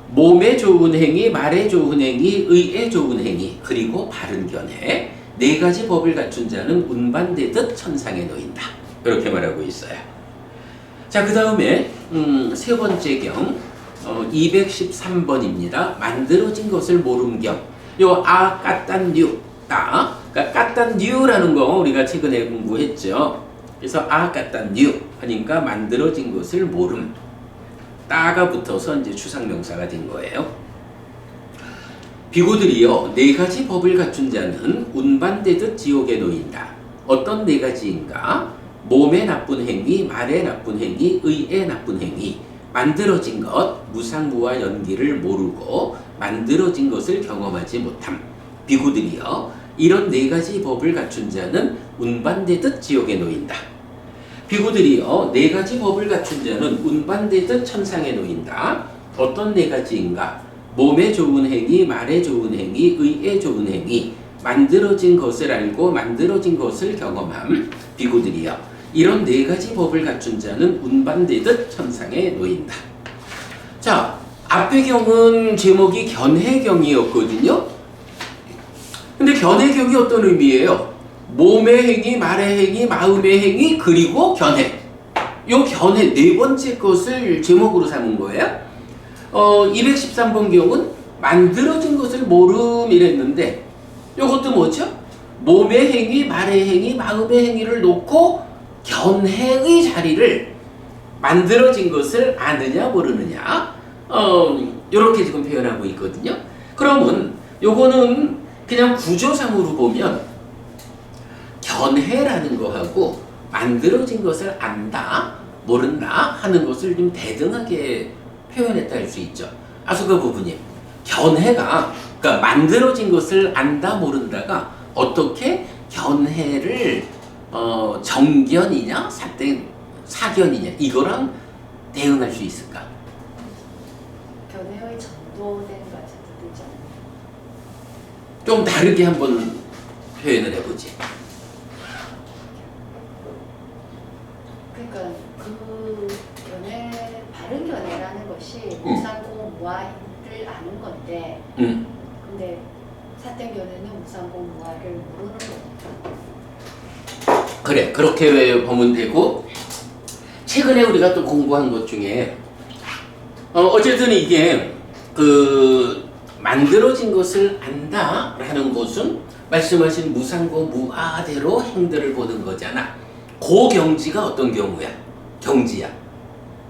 몸에 좋은 행위, 말에 좋은 행위, 의에 좋은 행위, 그리고 바른 견해 네 가지 법을 갖춘 자는 운반되듯 천상에 놓인다. 이렇게 말하고 있어요. 자, 그 다음에 세 번째 경 213번입니다. 만들어진 것을 모름경. 요 아까딴뉴 따. 그러니까 까딴뉴라는 거 우리가 최근에 공부했죠. 그래서 아까딴뉴 하니까 만들어진 것을 모름. 따가 붙어서 이제 추상명사가 된 거예요. 비구들이요 네 가지 법을 갖춘 자는 운반되듯 지옥에 놓인다. 어떤 네 가지인가? 몸의 나쁜 행위, 말의 나쁜 행위, 의의 나쁜 행위, 만들어진 것, 무상무와 연기를 모르고 만들어진 것을 경험하지 못함. 비구들이여 이런 네 가지 법을 갖춘 자는 운반되듯 지옥에 놓인다. 비구들이여 네 가지 법을 갖춘 자는 운반되듯 천상에 놓인다. 어떤 네 가지인가? 몸에 좋은 행위, 말에 좋은 행위, 의에 좋은 행위, 만들어진 것을 알고 만들어진 것을 경험함. 비구들이여 이런 네 가지 법을 갖춘 자는 운반되듯 천상에 놓인다. 자, 앞의 경은 제목이 견해경이었거든요. 근데 견해경이 어떤 의미예요? 몸의 행위, 말의 행위, 마음의 행위, 그리고 견해. 요 견해 네 번째 것을 제목으로 삼은 거예요. 213번 경은 만들어진 것을 모름 이랬는데 요것도 뭐죠? 몸의 행위, 말의 행위, 마음의 행위를 놓고 견해의 자리를 만들어진 것을 아느냐 모르느냐 이렇게 지금 표현하고 있거든요. 그러면 요거는 그냥 구조상으로 보면 견해라는 거하고 만들어진 것을 안다 모른다 하는 것을 좀 대등하게 표현했다 할 수 있죠. 아수가 부부님, 견해가 그러니까 만들어진 것을 안다 모른다가 어떻게 견해를 정견이냐 사견이냐 이거랑 대응할 수 있을까? 견해의 전도된 같은 뜻이죠. 좀 다르게 한번 표현을 해보지. 그러니까 그 견해, 바른 견해라는 것이 무상고 무아를 아는 건데, 근데 삿된 견해는 무상고 무아를 모르는 거니까. 그래, 그렇게 보면 되고, 최근에 우리가 또 공부한 것 중에 어쨌든 이게 그 만들어진 것을 안다 라는 것은 말씀하신 무상고 무아대로 행들을 보는 거잖아. 그 경지가 어떤 경우야? 경지야.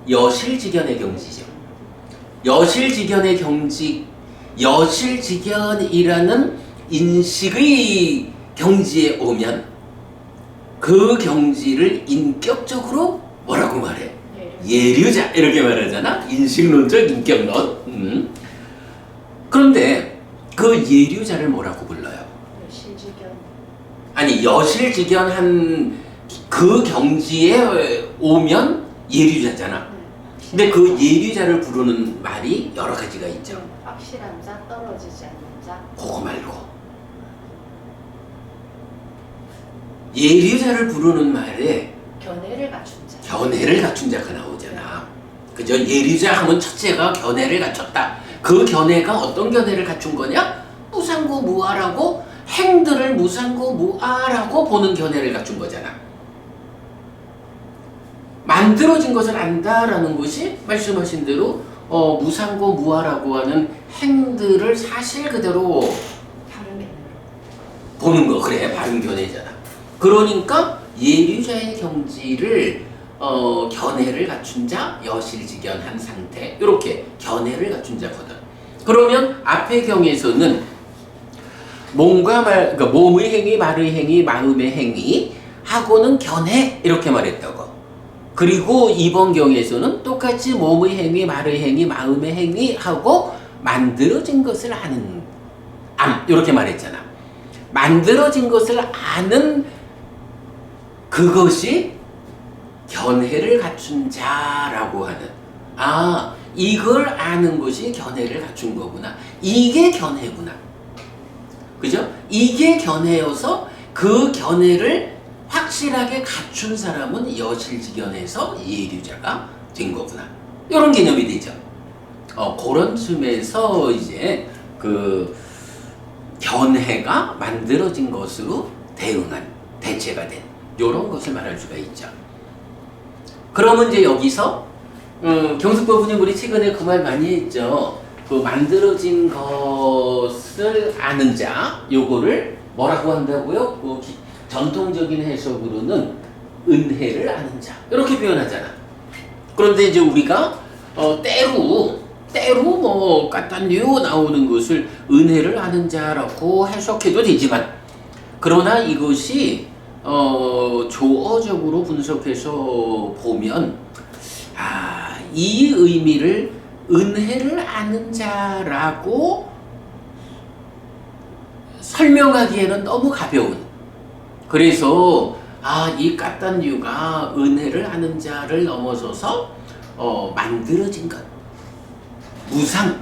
여실지견의 경지죠. 여실지견의 경지, 여실지견이라는 인식의 경지에 오면 그 경지를 인격적으로 뭐라고 말해? 예류자 이렇게 말하잖아. 인식론적 인격론. 그런데 그 예류자를 뭐라고 불러요? 여실지견. 아니 여실지견한 그 경지에 오면 예류자잖아. 근데 그 예류자를 부르는 말이 여러 가지가 있죠. 확실한 자, 떨어지지 않는 자. 그거 말고 예류자를 부르는 말에 견해를 갖춘 자. 견해를 갖춘 자가 나오잖아. 그죠? 예류자 하면 첫째가 견해를 갖췄다. 그 견해가 어떤 견해를 갖춘 거냐? 무상고 무아라고 행들을 무상고 무아라고 보는 견해를 갖춘 거잖아. 만들어진 것을 안다라는 것이 말씀하신 대로 무상고 무아라고 하는 행들을 사실 그대로 다른 게 보는 거. 그래, 바른 견해잖아. 그러니까 예류자의 경지를 견해를 갖춘 자, 여실직연한 상태, 이렇게 견해를 갖춘 자거든. 그러면 앞의 경에서는 그러니까 몸의 행위, 말의 행위, 마음의 행위 하고는 견해 이렇게 말했다고. 그리고 이번 경에서는 똑같이 몸의 행위, 말의 행위, 마음의 행위 하고 만들어진 것을 아는 이렇게 말했잖아. 만들어진 것을 아는 그것이 견해를 갖춘 자라고 하는, 이걸 아는 것이 견해를 갖춘 거구나. 이게 견해구나. 그죠? 이게 견해여서 그 견해를 확실하게 갖춘 사람은 여실직연에서 예류자가 된 거구나. 이런 개념이 되죠. 그런 쯤에서 이제 그 견해가 만들어진 것으로 대체가 된 이런 것을 말할 수가 있죠. 그러면 이제 여기서 경숙법부님 우리 최근에 그 말 많이 했죠. 그 만들어진 것을 아는 자, 요거를 뭐라고 한다고요? 전통적인 해석으로는 은혜를 아는 자 이렇게 표현하잖아. 그런데 이제 우리가 때로 뭐 까딴류 나오는 것을 은혜를 아는 자라고 해석해도 되지만, 그러나 이것이 조어적으로 분석해서 보면 이 의미를 은혜를 아는 자라고 설명하기에는 너무 가벼운, 그래서 이 까딴류가 은혜를 아는 자를 넘어서서 만들어진 것, 무상,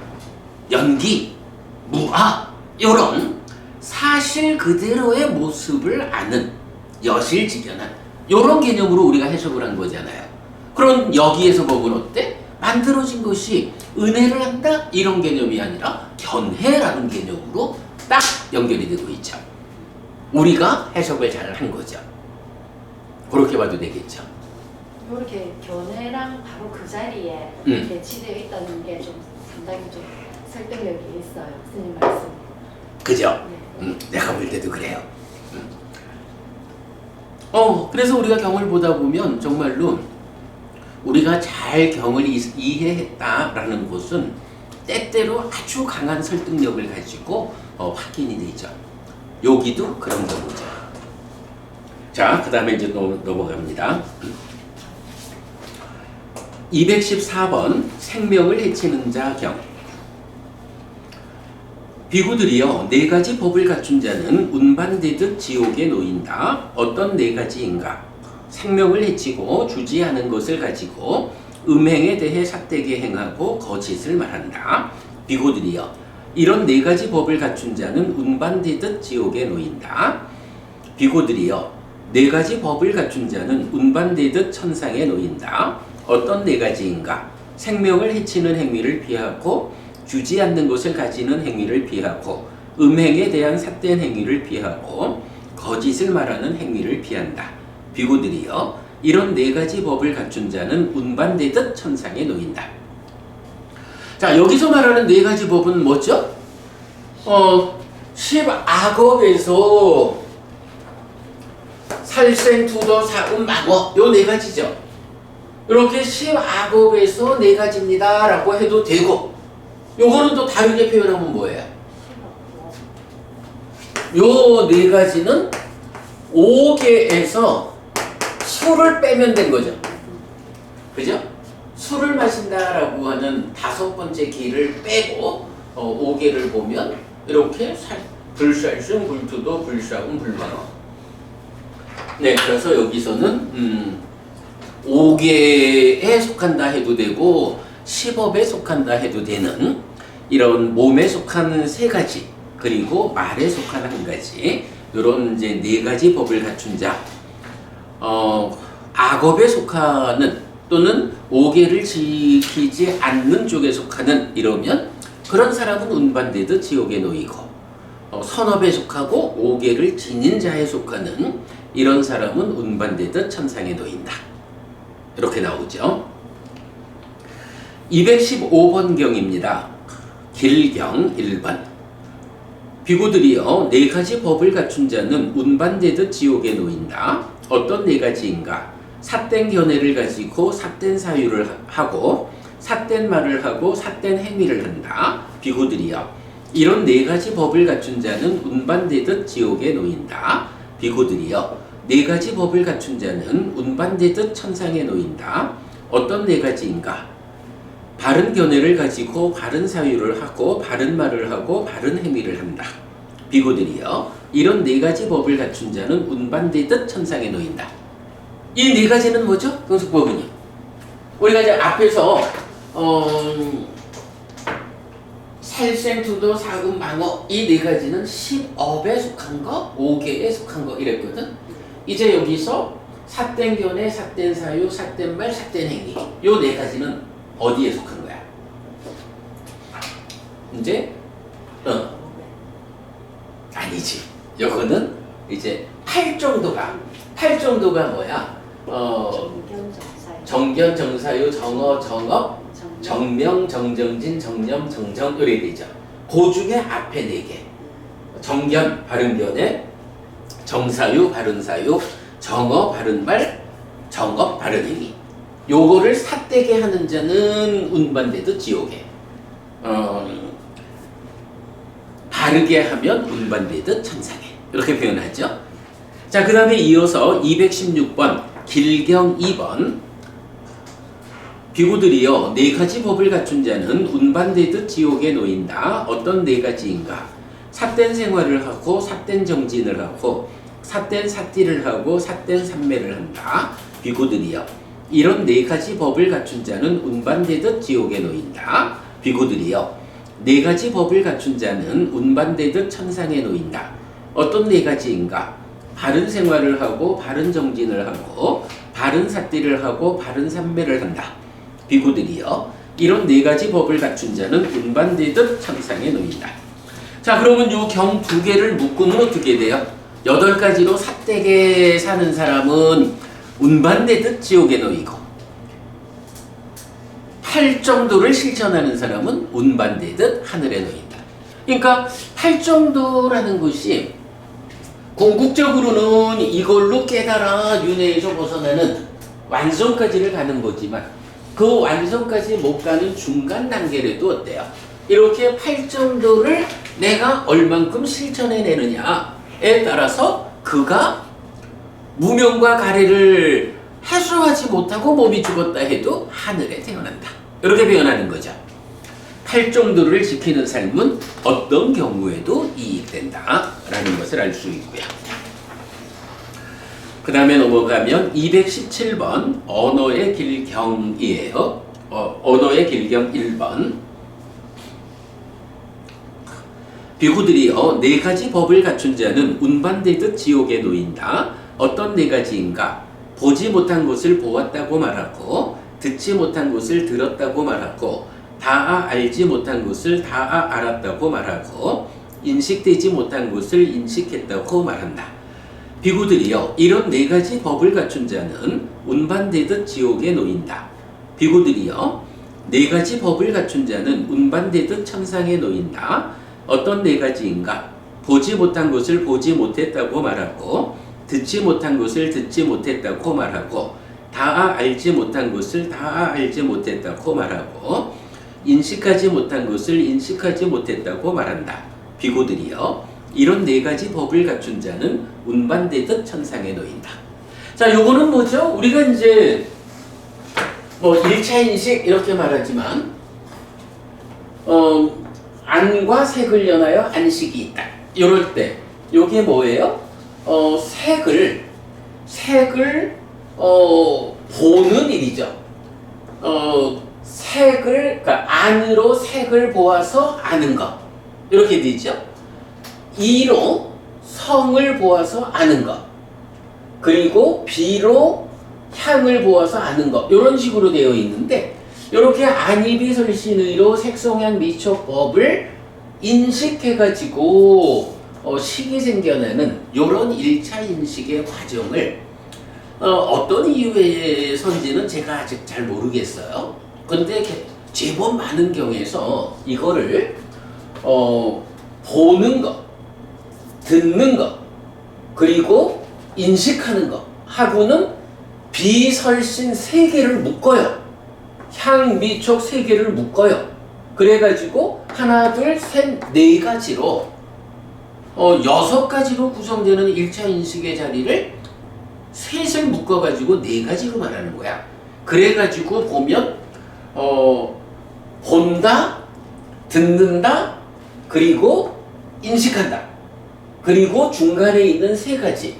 연기, 무아 이런 사실 그대로의 모습을 아는 여실직연한 이런 개념으로 우리가 해석을 한 거잖아요. 그럼 여기에서 보면 어때? 만들어진 것이 은혜를 한다? 이런 개념이 아니라 견해라는 개념으로 딱 연결이 되고 있죠. 우리가 해석을 잘 한 거죠. 그렇게 봐도 되겠죠. 이렇게 견해랑 바로 그 자리에 배치되어 있다는 게 좀 상당히 좀 설득력이 있어요. 스님 말씀. 그죠? 네. 내가 볼 때도 그래요. 그래서 우리가 경을 보다 보면 정말로 우리가 잘 경을 이해했다라는 것은 때때로 아주 강한 설득력을 가지고 확인이 되죠. 여기도 그런 경우죠. 자, 그 다음에 이제 넘어갑니다. 214번 생명을 해치는 자 경. 비구들이여, 네 가지 법을 갖춘 자는 운반되듯 지옥에 놓인다. 어떤 네 가지인가? 생명을 해치고 주지하는 것을 가지고 음행에 대해 삿되게 행하고 거짓을 말한다. 비구들이여, 이런 네 가지 법을 갖춘 자는 운반되듯 지옥에 놓인다. 비구들이여, 네 가지 법을 갖춘 자는 운반되듯 천상에 놓인다. 어떤 네 가지인가? 생명을 해치는 행위를 피하고 주지 않는 것을 가지는 행위를 피하고 음행에 대한 삿된 행위를 피하고 거짓을 말하는 행위를 피한다. 비구들이여, 이런 네 가지 법을 갖춘 자는 운반되듯 천상에 놓인다. 자, 여기서 말하는 네 가지 법은 뭐죠? 10악업에서 살생, 투도, 사음, 망어, 요 네 가지죠. 이렇게 10악업에서 네 가지입니다 라고 해도 되고, 요거는 또 다르게 표현하면 뭐예요? 요 네 가지는 5개에서 술을 빼면 된 거죠. 그죠? 술을 마신다라고 하는 5번째 기를 빼고 5개를 보면 이렇게 불살승, 불투도, 불사음, 불망어. 네, 그래서 여기서는 5개에 속한다 해도 되고 10업에 속한다 해도 되는 이런 몸에 속한 3가지, 그리고 말에 속한 1가지, 이런 이제 4가지 법을 갖춘 자, 악업에 속하는 또는 5개를 지키지 않는 쪽에 속하는, 이러면 그런 사람은 운반되듯 지옥에 놓이고, 선업에 속하고 5개를 지닌 자에 속하는 이런 사람은 운반되듯 천상에 놓인다. 이렇게 나오죠. 215번경입니다. 길경 1번. 비구들이여 4가지 법을 갖춘 자는 운반되듯 지옥에 놓인다. 어떤 4가지인가? 삿된 견해를 가지고 삿된 사유를 하고 삿된 말을 하고 삿된 행위를 한다. 비구들이여 이런 4가지 법을 갖춘 자는 운반되듯 지옥에 놓인다. 비구들이여 4가지 법을 갖춘 자는 운반되듯 천상에 놓인다. 어떤 4가지인가? 바른 견해를 가지고 바른 사유를 하고 바른 말을 하고 바른 행위를 한다. 비구들이여 이런 4가지 법을 갖춘 자는 운반되듯 천상에 놓인다. 이 4가지는 뭐죠? 경숙법은요. 우리가 이제 앞에서 살생투도 사금방어 이 4가지는 10업에 속한 거 5개에 속한 거 이랬거든. 이제 여기서 삿된 견해, 삿된 사유, 삿된 말, 삿된 행위 요 4가지는 어디에 속한 거야? 이제 아니지. 요거는 이제 8 정도가 뭐야? 정견, 정사유, 정어, 정업, 정명, 정정진, 정념, 정정 이렇게 되죠. 그 중에 앞에 4개. 정견, 바른 견해, 정사유, 바른 사유, 정어, 바른 말, 정업, 바른 행위. 요거를 삿되게 하는 자는 운반되듯 지옥에 바르게 하면 운반되듯 천상에 이렇게 표현하죠. 자, 그 다음에 이어서 216번 길경 2번. 비구들이여 4가지 법을 갖춘 자는 운반되듯 지옥에 놓인다. 어떤 4가지인가? 삿된 생활을 하고 삿된 정진을 하고 삿된 삿띠를 하고 삿된 삼매를 한다. 비구들이여 이런 4가지 법을 갖춘 자는 운반되듯 지옥에 놓인다. 비구들이여 4가지 법을 갖춘 자는 운반되듯 천상에 놓인다. 어떤 4가지인가? 바른 생활을 하고 바른 정진을 하고 바른 삿띠를 하고 바른 삼매를 한다. 비구들이여 이런 4가지 법을 갖춘 자는 운반되듯 천상에 놓인다. 자, 그러면 요 경 2개를 묶으면 어떻게 돼요? 8가지로 삿되게 사는 사람은 운반되듯 지옥에 놓이고 8정도를 실천하는 사람은 운반되듯 하늘에 놓인다. 그러니까 8정도라는 것이 궁극적으로는 이걸로 깨달아 윤회에서 벗어나는 완성까지를 가는 거지만 그 완성까지 못 가는 중간 단계라도 어때요? 이렇게 8정도를 내가 얼만큼 실천해내느냐에 따라서 그가 무명과 가래를 해소하지 못하고 몸이 죽었다 해도 하늘에 태어난다. 이렇게 표현하는 거죠. 8정도를 지키는 삶은 어떤 경우에도 이익된다 라는 것을 알 수 있고요. 그 다음에 넘어가면 217번 언어의 길경이에요. 언어의 길경 1번. 비구들이여 4가지 법을 갖춘 자는 운반되듯 지옥에 놓인다. 어떤 4가지인가? 보지 못한 것을 보았다고 말하고 듣지 못한 것을 들었다고 말하고 다 알지 못한 것을 다 알았다고 말하고 인식되지 못한 것을 인식했다고 말한다. 비구들이여 이런 4가지 법을 갖춘 자는 운반되듯 지옥에 놓인다. 비구들이여 4가지 법을 갖춘 자는 운반되듯 천상에 놓인다. 어떤 4가지인가? 보지 못한 것을 보지 못했다고 말하고 듣지 못한 것을 듣지 못했다고 말하고 다 알지 못한 것을 다 알지 못했다고 말하고 인식하지 못한 것을 인식하지 못했다고 말한다. 비구들이여 이런 4가지 법을 갖춘 자는 운반되듯 천상에 놓인다. 자, 요거는 뭐죠? 우리가 이제 뭐 1차 인식 이렇게 말하지만 안과 색을 연하여 안식이 있다. 이럴 때 요게 뭐예요? 색을 보는 일이죠. 그러니까 안으로 색을 보아서 아는 것. 이렇게 되죠. 이로 성을 보아서 아는 것. 그리고 비로 향을 보아서 아는 것. 이런 식으로 되어 있는데 이렇게 안이비설신의로 색성향 미처법을 인식해가지고 식이 생겨나는 이런 1차 인식의 과정을 어떤 이유에선지는 제가 아직 잘 모르겠어요. 근데 제법 많은 경우에서 이거를 보는 것, 듣는 것, 그리고 인식하는 것 하고는 비설신 세 개를 묶어요. 향, 미, 촉 세 개를 묶어요. 그래가지고 하나, 둘, 셋, 네 가지로 6가지로 구성되는 1차 인식의 자리를 셋을 묶어가지고 4가지로 말하는 거야. 그래가지고 보면 본다, 듣는다, 그리고 인식한다. 그리고 중간에 있는 3가지.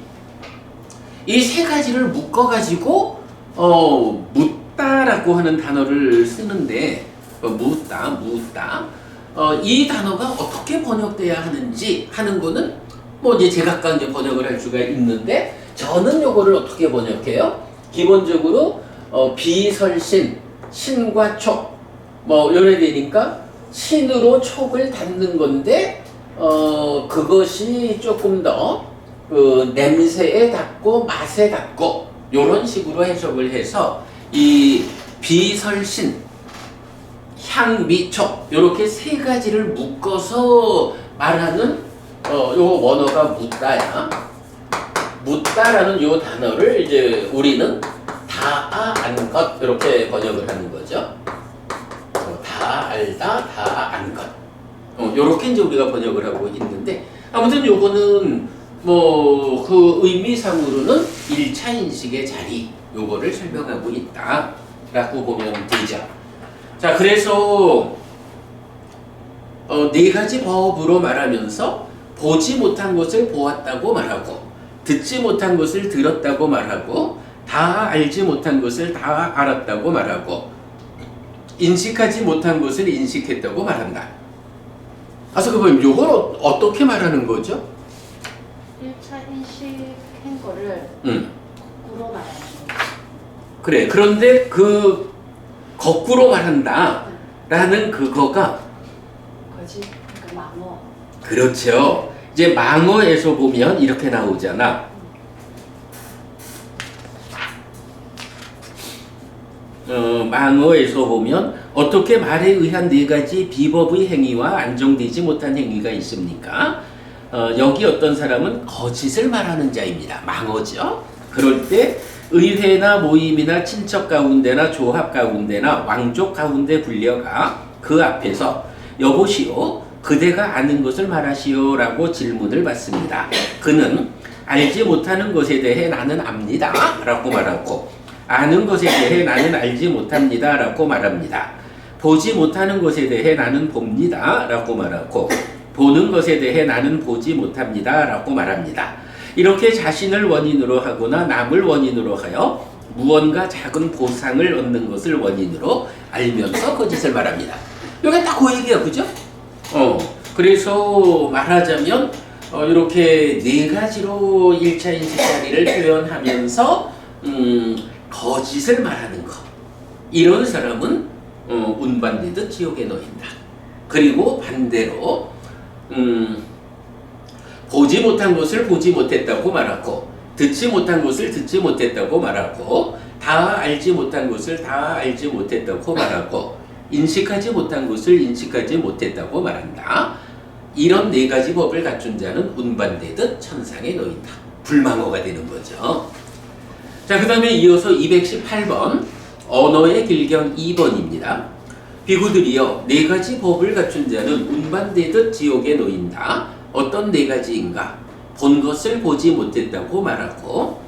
이 3가지를 묶어가지고 묻다라고 하는 단어를 쓰는데 묻다. 이 단어가 어떻게 번역돼야 하는지 하는 거는 뭐 이제 제각각 이제 번역을 할 수가 있는데 저는 요거를 어떻게 번역해요? 기본적으로 비설신, 신과 촉 뭐 요래 되니까 신으로 촉을 닫는 건데 그것이 조금 더 냄새에 닿고 맛에 닿고 요런 식으로 해석을 해서 이 비설신, 향, 미, 촉 요렇게 3가지를 묶어서 말하는 요 원어가 묻다야. 묻다라는 요 단어를 이제 우리는 다 안 것 이렇게 번역을 하는 거죠. 다 알다, 다 안 것. 요렇게 이제 우리가 번역을 하고 있는데 아무튼 요거는 뭐 그 의미상으로는 1차 인식의 자리 요거를 설명하고 있다라고 보면 되죠. 자, 그래서 4가지 법으로 말하면서 보지 못한 것을 보았다고 말하고 듣지 못한 것을 들었다고 말하고 다 알지 못한 것을 다 알았다고 말하고 인식하지 못한 것을 인식했다고 말한다. 그래서 그럼 이걸 어떻게 말하는 거죠? 1차 인식한 거를 거꾸로 말하는 거. 그래. 그런데 그 거꾸로 말한다 라는 그거가 거지? 그러니까 망어. 그렇죠. 이제 망어에서 보면 이렇게 나오잖아. 망어에서 보면 어떻게 말에 의한 4가지 비법의 행위와 안정되지 못한 행위가 있습니까? 여기 어떤 사람은 거짓을 말하는 자입니다. 망어죠. 그럴 때 의회나 모임이나 친척 가운데나 조합 가운데나 왕족 가운데 불려가 그 앞에서 여보시오 그대가 아는 것을 말하시오 라고 질문을 받습니다. 그는 알지 못하는 것에 대해 나는 압니다 라고 말하고 아는 것에 대해 나는 알지 못합니다 라고 말합니다. 보지 못하는 것에 대해 나는 봅니다 라고 말하고 보는 것에 대해 나는 보지 못합니다 라고 말합니다. 이렇게 자신을 원인으로 하거나 남을 원인으로 하여 무언가 작은 보상을 얻는 것을 원인으로 알면서 거짓을 말합니다. 이게 딱 그 얘기야, 그죠? 그래서 말하자면 이렇게 4가지로 1차 인식 자리를 표현하면서 거짓을 말하는 것. 이런 사람은 운반되듯 지옥에 놓인다. 그리고 반대로 보지 못한 것을 보지 못했다고 말하고 듣지 못한 것을 듣지 못했다고 말하고 다 알지 못한 것을 다 알지 못했다고 말하고 인식하지 못한 것을 인식하지 못했다고 말한다. 이런 4가지 법을 갖춘 자는 운반되듯 천상에 놓인다. 불망어가 되는 거죠. 자, 그 다음에 이어서 218번 언어의 길경 2번입니다. 비구들이여 4가지 법을 갖춘 자는 운반되듯 지옥에 놓인다. 어떤 4가지인가? 본 것을 보지 못했다고 말하고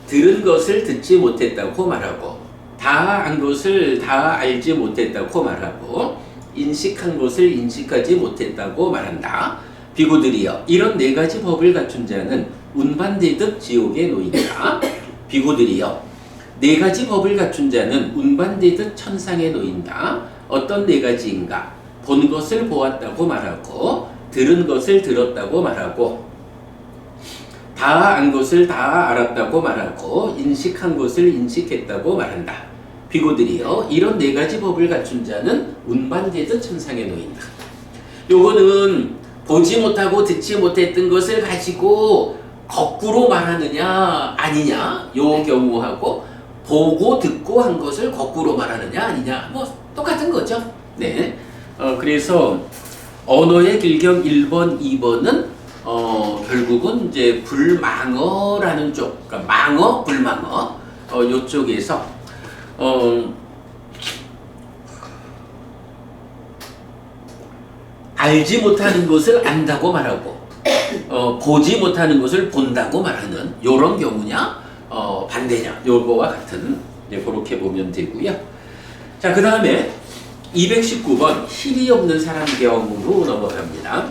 들은 것을 듣지 못했다고 말하고 다 안 것을 다 알지 못했다고 말하고 인식한 것을 인식하지 못했다고 말한다. 비구들이여 이런 4가지 법을 갖춘 자는 운반되듯 지옥에 놓인다. 비구들이여 4가지 법을 갖춘 자는 운반되듯 천상에 놓인다. 어떤 4가지인가? 본 것을 보았다고 말하고 들은 것을 들었다고 말하고 다 안 것을 다 알았다고 말하고 인식한 것을 인식했다고 말한다. 비구들이여 이런 4가지 법을 갖춘 자는 운반되듯 천상에 놓인다. 요거는 보지 못하고 듣지 못했던 것을 가지고 거꾸로 말하느냐 아니냐 요 경우하고 보고 듣고 한 것을 거꾸로 말하느냐 아니냐 뭐 똑같은 거죠. 네. 그래서 언어의 길경 1번, 2번은 결국은 이제 불망어라는 쪽, 그러니까 망어, 불망어 요쪽에서 알지 못하는 것을 안다고 말하고 보지 못하는 것을 본다고 말하는 요런 경우냐 반대냐 요거와 같은 이제 그렇게 보면 되고요. 자, 그 다음에 219번 실이 없는 사람 경우로 넘어갑니다.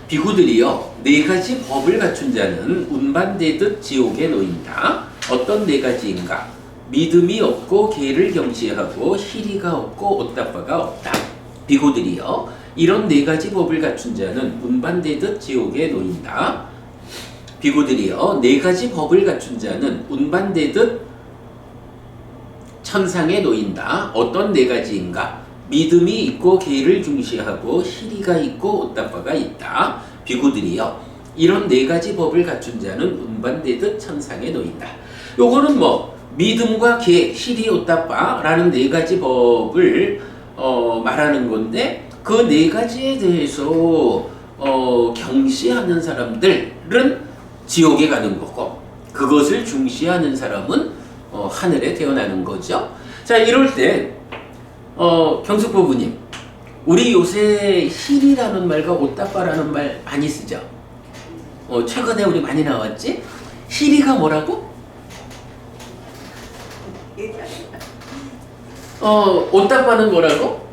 비구들이여 네 가지 법을 갖춘 자는 운반되듯 지옥에 놓인다. 어떤 네 가지인가? 믿음이 없고 계를 경시하고 희리가 없고 옷다바가 없다. 비구들이여 이런 네 가지 법을 갖춘 자는 운반되듯 지옥에 놓인다. 비구들이여 네 가지 법을 갖춘 자는 운반되듯 천상에 놓인다. 어떤 네 가지인가? 믿음이 있고 계를 중시하고 희리가 있고 옷다바가 있다. 비구들이여 이런 네 가지 법을 갖춘 자는 운반되듯 천상에 놓인다. 요거는 뭐 믿음과 계, 희리, 옷다바라는 네 가지 법을 말하는 건데 그 네 가지에 대해서 경시하는 사람들은 지옥에 가는 거고 그것을 중시하는 사람은 하늘에 태어나는 거죠. 자, 이럴 때 경숙부부님, 우리 요새 힐이라는 말과 옷다바라는 말 많이 쓰죠. 최근에 우리 많이 나왔지? 힐이가 뭐라고? 옷다바는 뭐라고?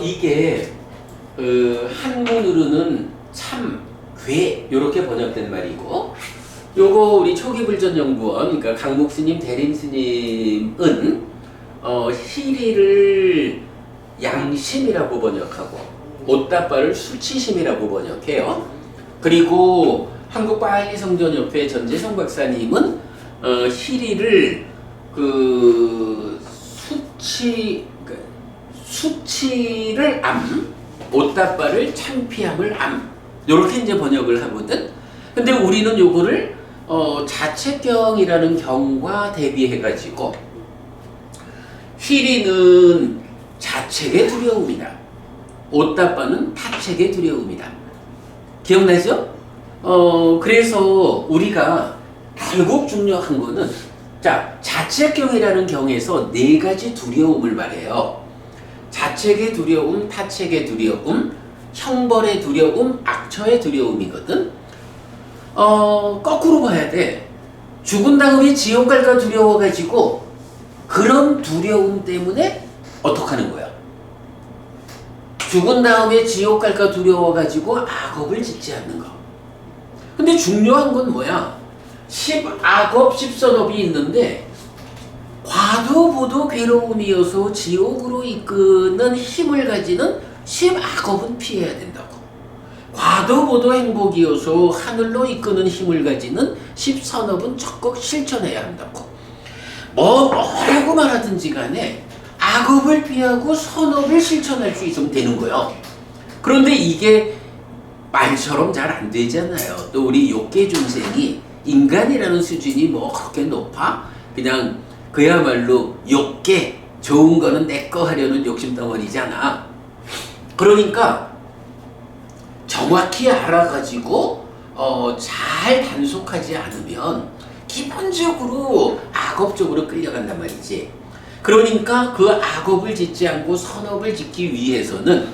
이게 한문으로는 참, 괴 이렇게 번역된 말이고 요거 우리 초기불전연구원 그러니까 강목스님, 대림스님은 희리를 양심이라고 번역하고 옷다바를 수치심이라고 번역해요. 그리고 한국바하이성전협회 전재성 박사님은 희리를 수치를 암, 옷다바를 창피함을 암 요렇게 이제 번역을 하거든. 근데 우리는 요거를 자책경이라는 경과 대비해가지고 희리는 자책의 두려움이다. 옷다바는 타책의 두려움이다. 기억나죠? 그래서 우리가 결국 중요한 거는 자, 자책경이라는 경에서 네 가지 두려움을 말해요. 자책의 두려움, 타책의 두려움, 형벌의 두려움, 악처의 두려움이거든. 거꾸로 봐야 돼. 죽은 다음에 지옥 갈까 두려워가지고 그런 두려움 때문에 어떡하는 거야? 죽은 다음에 지옥 갈까 두려워가지고 악업을 짓지 않는 거. 근데 중요한 건 뭐야? 10악업 10선업이 있는데 과도보도 괴로움이어서 지옥으로 이끄는 힘을 가지는 10악업은 피해야 된다고. 과도보도 행복이어서 하늘로 이끄는 힘을 가지는 10선업은 적극 실천해야 한다고. 뭐라고 말하든지 간에 악업을 피하고 선업을 실천할 수 있으면 되는 거예요. 그런데 이게 말처럼 잘 안 되잖아요. 또 우리 욕계 중생이 인간이라는 수준이 뭐 그렇게 높아? 그냥 그야말로 욕계, 좋은 거는 내 거 하려는 욕심덩어리잖아. 그러니까 정확히 알아가지고 잘 단속하지 않으면 기본적으로 악업적으로 끌려간단 말이지. 그러니까 그 악업을 짓지 않고 선업을 짓기 위해서는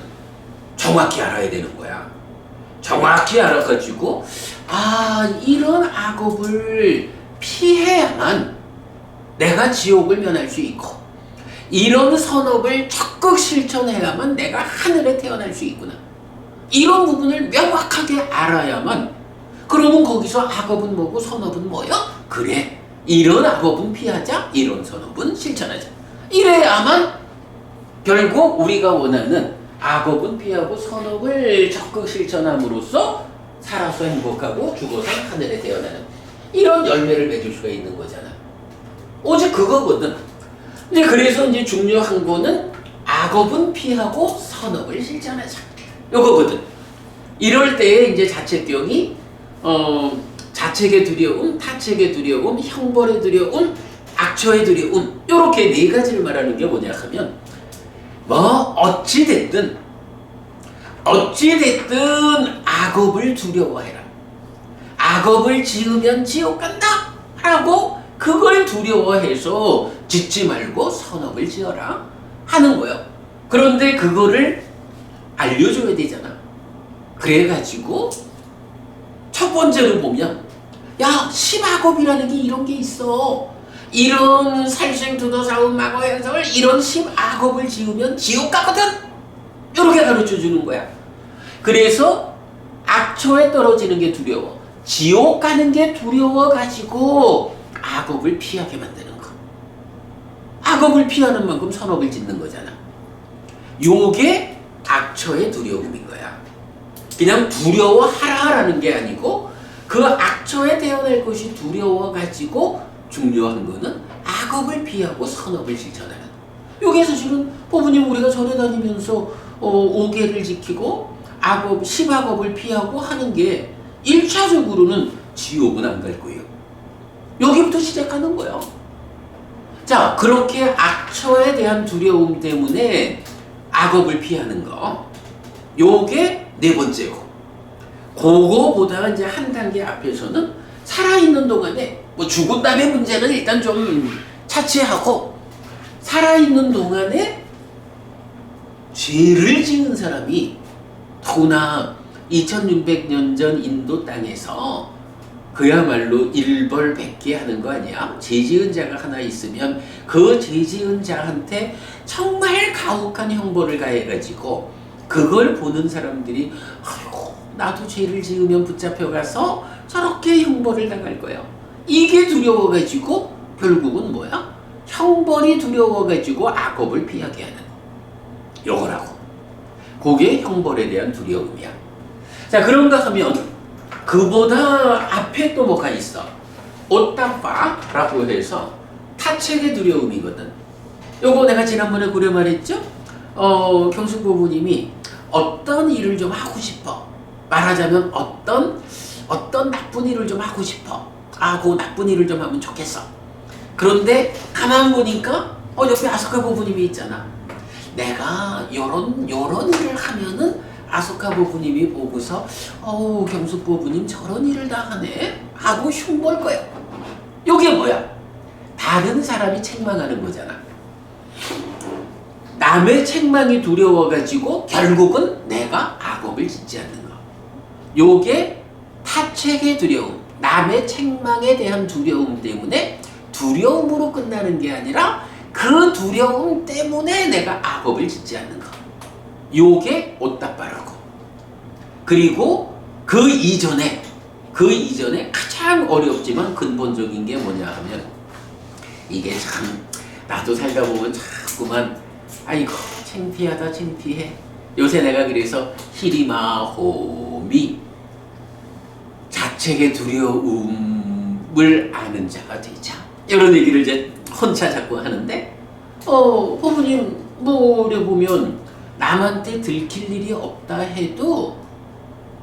정확히 알아야 되는 거야. 정확히 알아가지고 이런 악업을 피해야만 내가 지옥을 면할 수 있고 이런 선업을 적극 실천해야만 내가 하늘에 태어날 수 있구나. 이런 부분을 명확하게 알아야만 그러면 거기서 악업은 뭐고 선업은 뭐야? 그래, 이런 악업은 피하자, 이런 선업은 실천하자. 이래야만 결국 우리가 원하는 악업은 피하고 선업을 적극 실천함으로써 살아서 행복하고 죽어서 하늘에 태어나는 이런 열매를 맺을 수가 있는 거잖아. 오직 그거거든. 근데 그래서 이제 중요한 거는 악업은 피하고 선업을 실천하자. 요거거든. 이럴 때에 이제 자책경이 자책의 두려움, 타책의 두려움, 형벌의 두려움, 악처의 두려움, 요렇게 네 가지를 말하는 게 뭐냐 하면 어찌됐든 악업을 두려워해라. 악업을 지으면 지옥 간다 하고 그걸 두려워해서 짓지 말고 선업을 지어라 하는 거예요. 그런데 그거를 알려줘야 되잖아. 그래가지고 첫 번째로 보면 야, 10악업이라는 게 이런 게 있어. 이런 살생투도사음 마고현성을 이런 10악업을 지으면 지옥 가거든. 이렇게 가르쳐주는 거야. 그래서 악처에 떨어지는 게 두려워. 지옥 가는 게 두려워가지고 악업을 피하게 만드는 거. 악업을 피하는 만큼 선업을 짓는 거잖아. 요게 악처의 두려움인 거야. 그냥 두려워하라라는 게 아니고 그 악처에 태어날 것이 두려워가지고 중요한 거는 악업을 피하고 선업을 실천하는. 요게 사실은 부모님 우리가 절에 다니면서 5계를 지키고 악업, 10악업을 피하고 하는 게 1차적으로는 지옥은 안 갈 거예요. 여기부터 시작하는 거예요. 자, 그렇게 악처에 대한 두려움 때문에 악업을 피하는 거. 요게 네 번째고. 그거보다 이제 한 단계 앞에서는 살아있는 동안에 죽은 다음에 문제는 일단 좀 차치하고 살아있는 동안에 죄를 지은 사람이 더구나 2600년 전 인도 땅에서 그야말로 일벌백계 하는 거 아니야? 죄 지은 자가 하나 있으면 그 죄 지은 자한테 정말 가혹한 형벌을 가해가지고 그걸 보는 사람들이 아이고 나도 죄를 지으면 붙잡혀가서 저렇게 형벌을 당할 거야. 이게 두려워가지고 결국은 뭐야? 형벌이 두려워가지고 악업을 피하게 하는 요거라고. 그게 형벌에 대한 두려움이야. 자, 그런가 하면 그보다 앞에 또 뭐가 있어? 오따빠라고 해서 타책의 두려움이거든. 요거 내가 지난번에 그래 말했죠? 경숙 부부님이 어떤 일을 좀 하고 싶어. 말하자면 어떤 나쁜 일을 좀 하고 싶어. 그 나쁜 일을 좀 하면 좋겠어. 그런데 가만 보니까 옆에 아소카 부부님이 있잖아. 내가 요런 일을 하면은 아소카 부부님이 보고서 경숙 부부님 저런 일을 다 하네 하고 흉볼 거야. 요게 뭐야? 다른 사람이 책망하는 거잖아. 남의 책망이 두려워가지고 결국은 내가 악업을 짓지 않는 거. 요게 타책의 두려움, 남의 책망에 대한 두려움 때문에 두려움으로 끝나는 게 아니라 그 두려움 때문에 내가 악업을 짓지 않는 거. 요게 오따빠라고. 그리고 그 이전에 가장 어렵지만 근본적인 게 뭐냐 하면 이게 참 나도 살다 보면 자꾸만 아이고 창피하다 창피해. 요새 내가 그래서 히리마호미 자책의 두려움을 아는 자가 되자 이런 얘기를 이제 혼자 자꾸 하는데 부모님 뭐래 보면 남한테 들킬 일이 없다 해도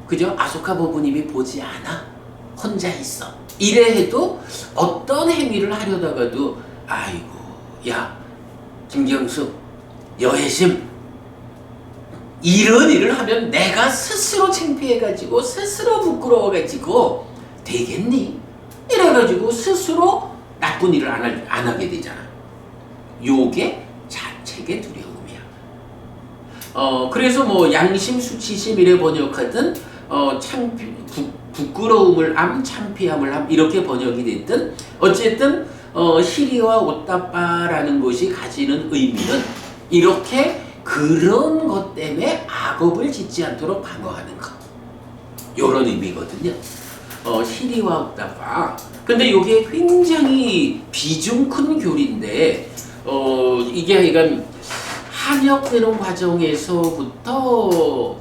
그죠? 아소카 부부님이 보지 않아. 혼자 있어. 이래 해도 어떤 행위를 하려다가도 아이고 야 김경숙 여혜심 이런 일을 하면 내가 스스로 창피해가지고 스스로 부끄러워가지고 되겠니? 이래가지고 스스로 나쁜 일을 안 하게 되잖아. 요게 자책의 두려움이야. 그래서 뭐 양심 수치심 이래 번역하든 부끄러움을 창피함을 이렇게 번역이 됐든 어쨌든 시리와 오따빠라는 것이 가지는 의미는 이렇게 그런 것 때문에 악업을 짓지 않도록 방어하는 것. 요런 의미거든요. 시리와 오따빠. 근데 이게 굉장히 비중 큰 교리인데 이게 그러니까 한역되는 과정에서부터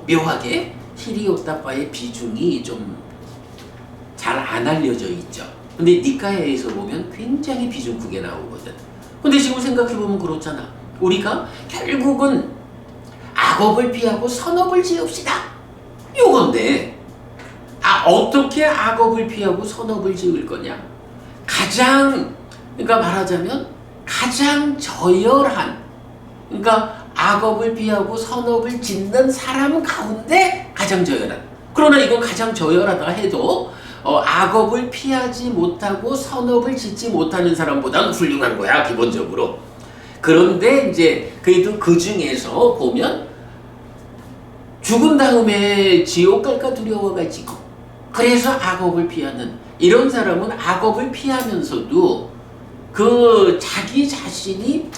묘하게 시리 오따빠의 비중이 좀 잘 안 알려져 있죠. 근데 니카야에서 보면 굉장히 비중 크게 나오거든. 근데 지금 생각해보면 그렇잖아. 우리가 결국은 악업을 피하고 선업을 지읍시다. 요건데 어떻게 악업을 피하고 선업을 지을 거냐? 그러니까 말하자면 가장 저열한, 그러니까 악업을 피하고 선업을 짓는 사람 가운데 가장 저열한. 그러나 이건 가장 저열하다 해도 악업을 피하지 못하고 선업을 짓지 못하는 사람보다는 훌륭한 거야, 기본적으로. 그런데 이제 그래도 그 중에서 보면 죽은 다음에 지옥 갈까 두려워가지고 그래서 악업을 피하는 이런 사람은 악업을 피하면서도 그 자기 자신이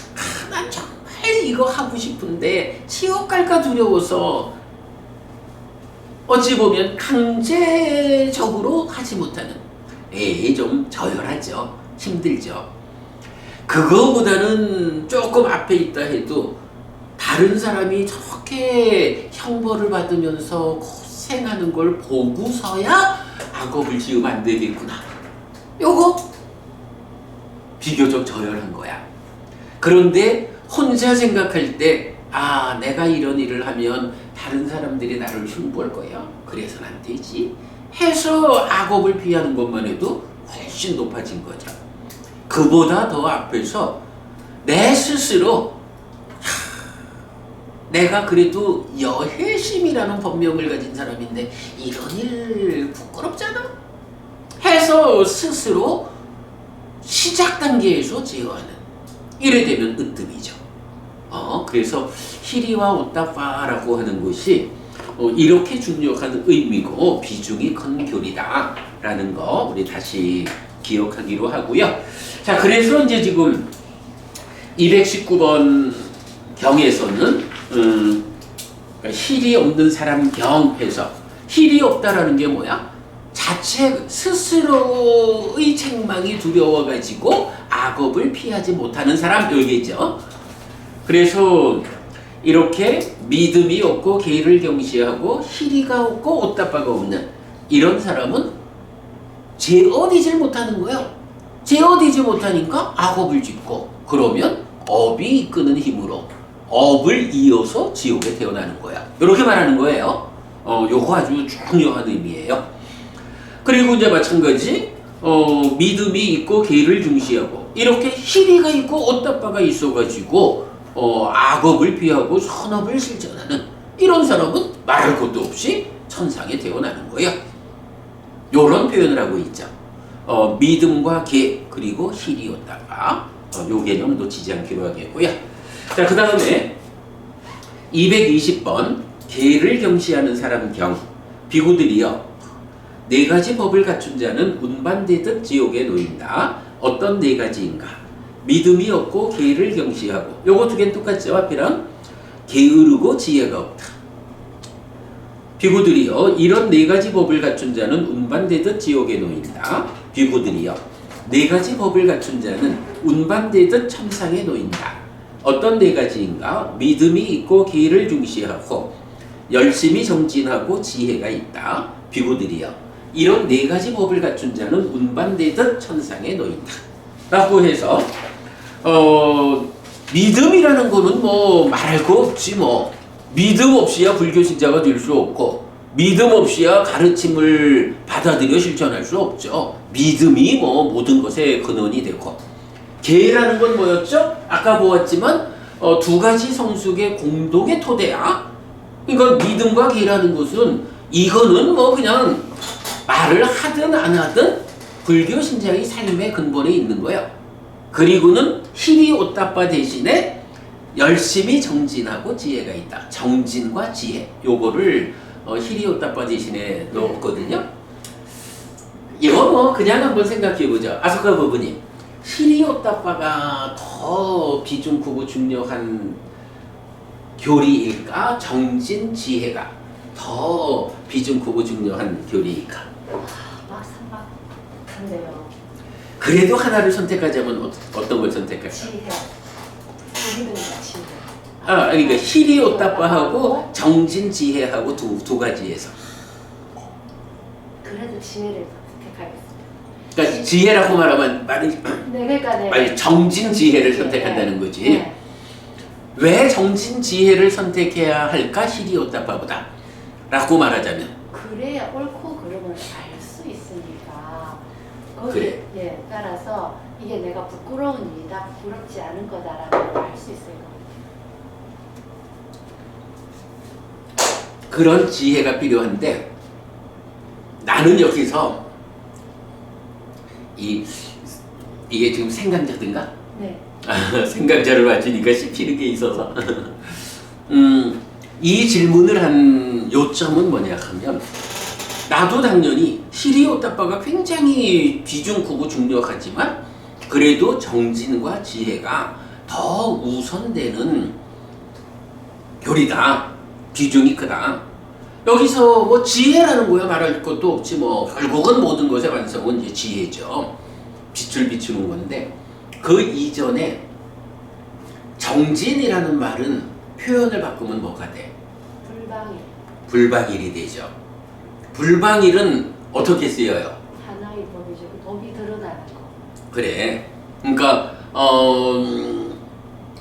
난 정말 이거 하고 싶은데 지옥 갈까 두려워서 어찌 보면 강제적으로 하지 못하는, 좀 저열하죠. 힘들죠. 그거보다는 조금 앞에 있다 해도 다른 사람이 저렇게 형벌을 받으면서 고생하는 걸 보고서야 악업을 지으면 안 되겠구나. 요거 비교적 저열한 거야. 그런데 혼자 생각할 때 내가 이런 일을 하면 다른 사람들이 나를 흉보할 거야. 그래서는 안 되지. 해서 악업을 피하는 것만 해도 훨씬 높아진 거죠. 그보다 더 앞에서 내 스스로 내가 그래도 여해심이라는 법명을 가진 사람인데 이런 일 부끄럽잖아? 해서 스스로 시작 단계에서 제어하는, 이래 되면 으뜸이죠. 그래서 히리와 오따파라고 하는 것이 이렇게 중요한 의미고 비중이 큰 교리다라는 거 우리 다시 기억하기로 하고요. 자, 그래서 이제 지금 219번 경에서는 힐이 없는 사람 경해서 힐이 없다라는 게 뭐야? 자체 스스로의 책망이 두려워가지고 악업을 피하지 못하는 사람, 여기죠. 그래서 이렇게 믿음이 없고 계를 경시하고 희리가 없고 오따빠가 없는 이런 사람은 제어되질 못하는 거예요. 제어되지 못하니까 악업을 짓고, 그러면 업이 이끄는 힘으로 업을 이어서 지옥에 태어나는 거야. 이렇게 말하는 거예요. 요거 아주 중요한 의미예요. 그리고 이제 마찬가지 믿음이 있고 계를 중시하고 이렇게 희리가 있고 오따빠가 있어가지고 악업을 피하고 선업을 실천하는 이런 사람은 말할 것도 없이 천상에 태어나는 거예요. 요런 표현을 하고 있죠. 믿음과 계 그리고 희리 오따빠, 요 개념 놓치지 않기로 하겠고요. 자, 그 다음에 220번 계를 경시하는 사람 경 비구들이여 네 가지 법을 갖춘 자는 운반되듯 지옥에 놓인다. 어떤 네 가지인가? 믿음이 없고 계를 경시하고, 요거 두 개는 똑같죠. 앞이랑 게으르고 지혜가 없다. 비구들이여 이런 네 가지 법을 갖춘 자는 운반되듯 지옥에 놓인다. 비구들이여 네 가지 법을 갖춘 자는 운반되듯 천상에 놓인다. 어떤 네 가지인가? 믿음이 있고 계를 중시하고 열심히 정진하고 지혜가 있다. 비구들이여 이런 네 가지 법을 갖춘 자는 운반되듯 천상에 놓인다. 라고 해서 믿음이라는 거는 뭐 말할 거 없지 뭐. 믿음 없이야 불교 신자가 될 수 없고 믿음 없이야 가르침을 받아들여 실천할 수 없죠. 믿음이 뭐 모든 것의 근원이 되고, 계라는 건 뭐였죠? 아까 보았지만 두 가지 성숙의 공동의 토대야. 그러니까 믿음과 계라는 것은 이거는 뭐 그냥 말을 하든 안 하든 불교 신자의 삶의 근본에 있는 거예요. 그리고는 희리 오따빠 대신에 열심히 정진하고 지혜가 있다. 정진과 지혜, 요거를 희리 오따빠 대신에 넣었거든요. 이거 뭐 그냥 한번 생각해보죠. 아소카 부부님, 희리 오따빠가 더 비중 크고 중요한 교리일까? 정진 지혜가 더 비중 크고 중요한 교리일까? 막상막한데요. 그래도 하나를 선택하자면 어떤 걸 선택할까? 지혜. 우리들과 지혜. 그러니까 희리 오따빠하고 정진 지혜하고 두 가지에서. 그래도 지혜를 선택하겠습니다. 그러니까 지혜라고 말하면 네, 그러니까 네. 정진 지혜를 지혜. 선택한다는 거지. 네. 왜 정진 지혜를 선택해야 할까 시리오따빠보다 라고 말하자면 그래야 옳고 그름을 알 수 있으니까 거기에 그래. 예, 따라서 이게 내가 부끄러운 일이다, 부끄럽지 않은 거다라는 걸 알 수 있을 것 같아요. 그런 지혜가 필요한데 나는 여기서 이게 지금 생강자든가? 네. 생강자를 맞추니까 씹히는 게 있어서 이 질문을 한 요점은 뭐냐 하면 나도 당연히 시리오따빠가 굉장히 비중 크고 중요하지만 그래도 정진과 지혜가 더 우선되는 교리다. 비중이 크다. 여기서 뭐 지혜라는 거야 말할 것도 없지 뭐 결국은 모든 것의 완성은 이제 지혜죠. 빛을 비추는 건데 그 이전에 정진이라는 말은 표현을 바꾸면 뭐가 돼? 불방일. 불방일이 되죠. 불방일은 어떻게 쓰여요? 하나의 법이죠. 그 법이 드러나는 거. 그래. 그러니까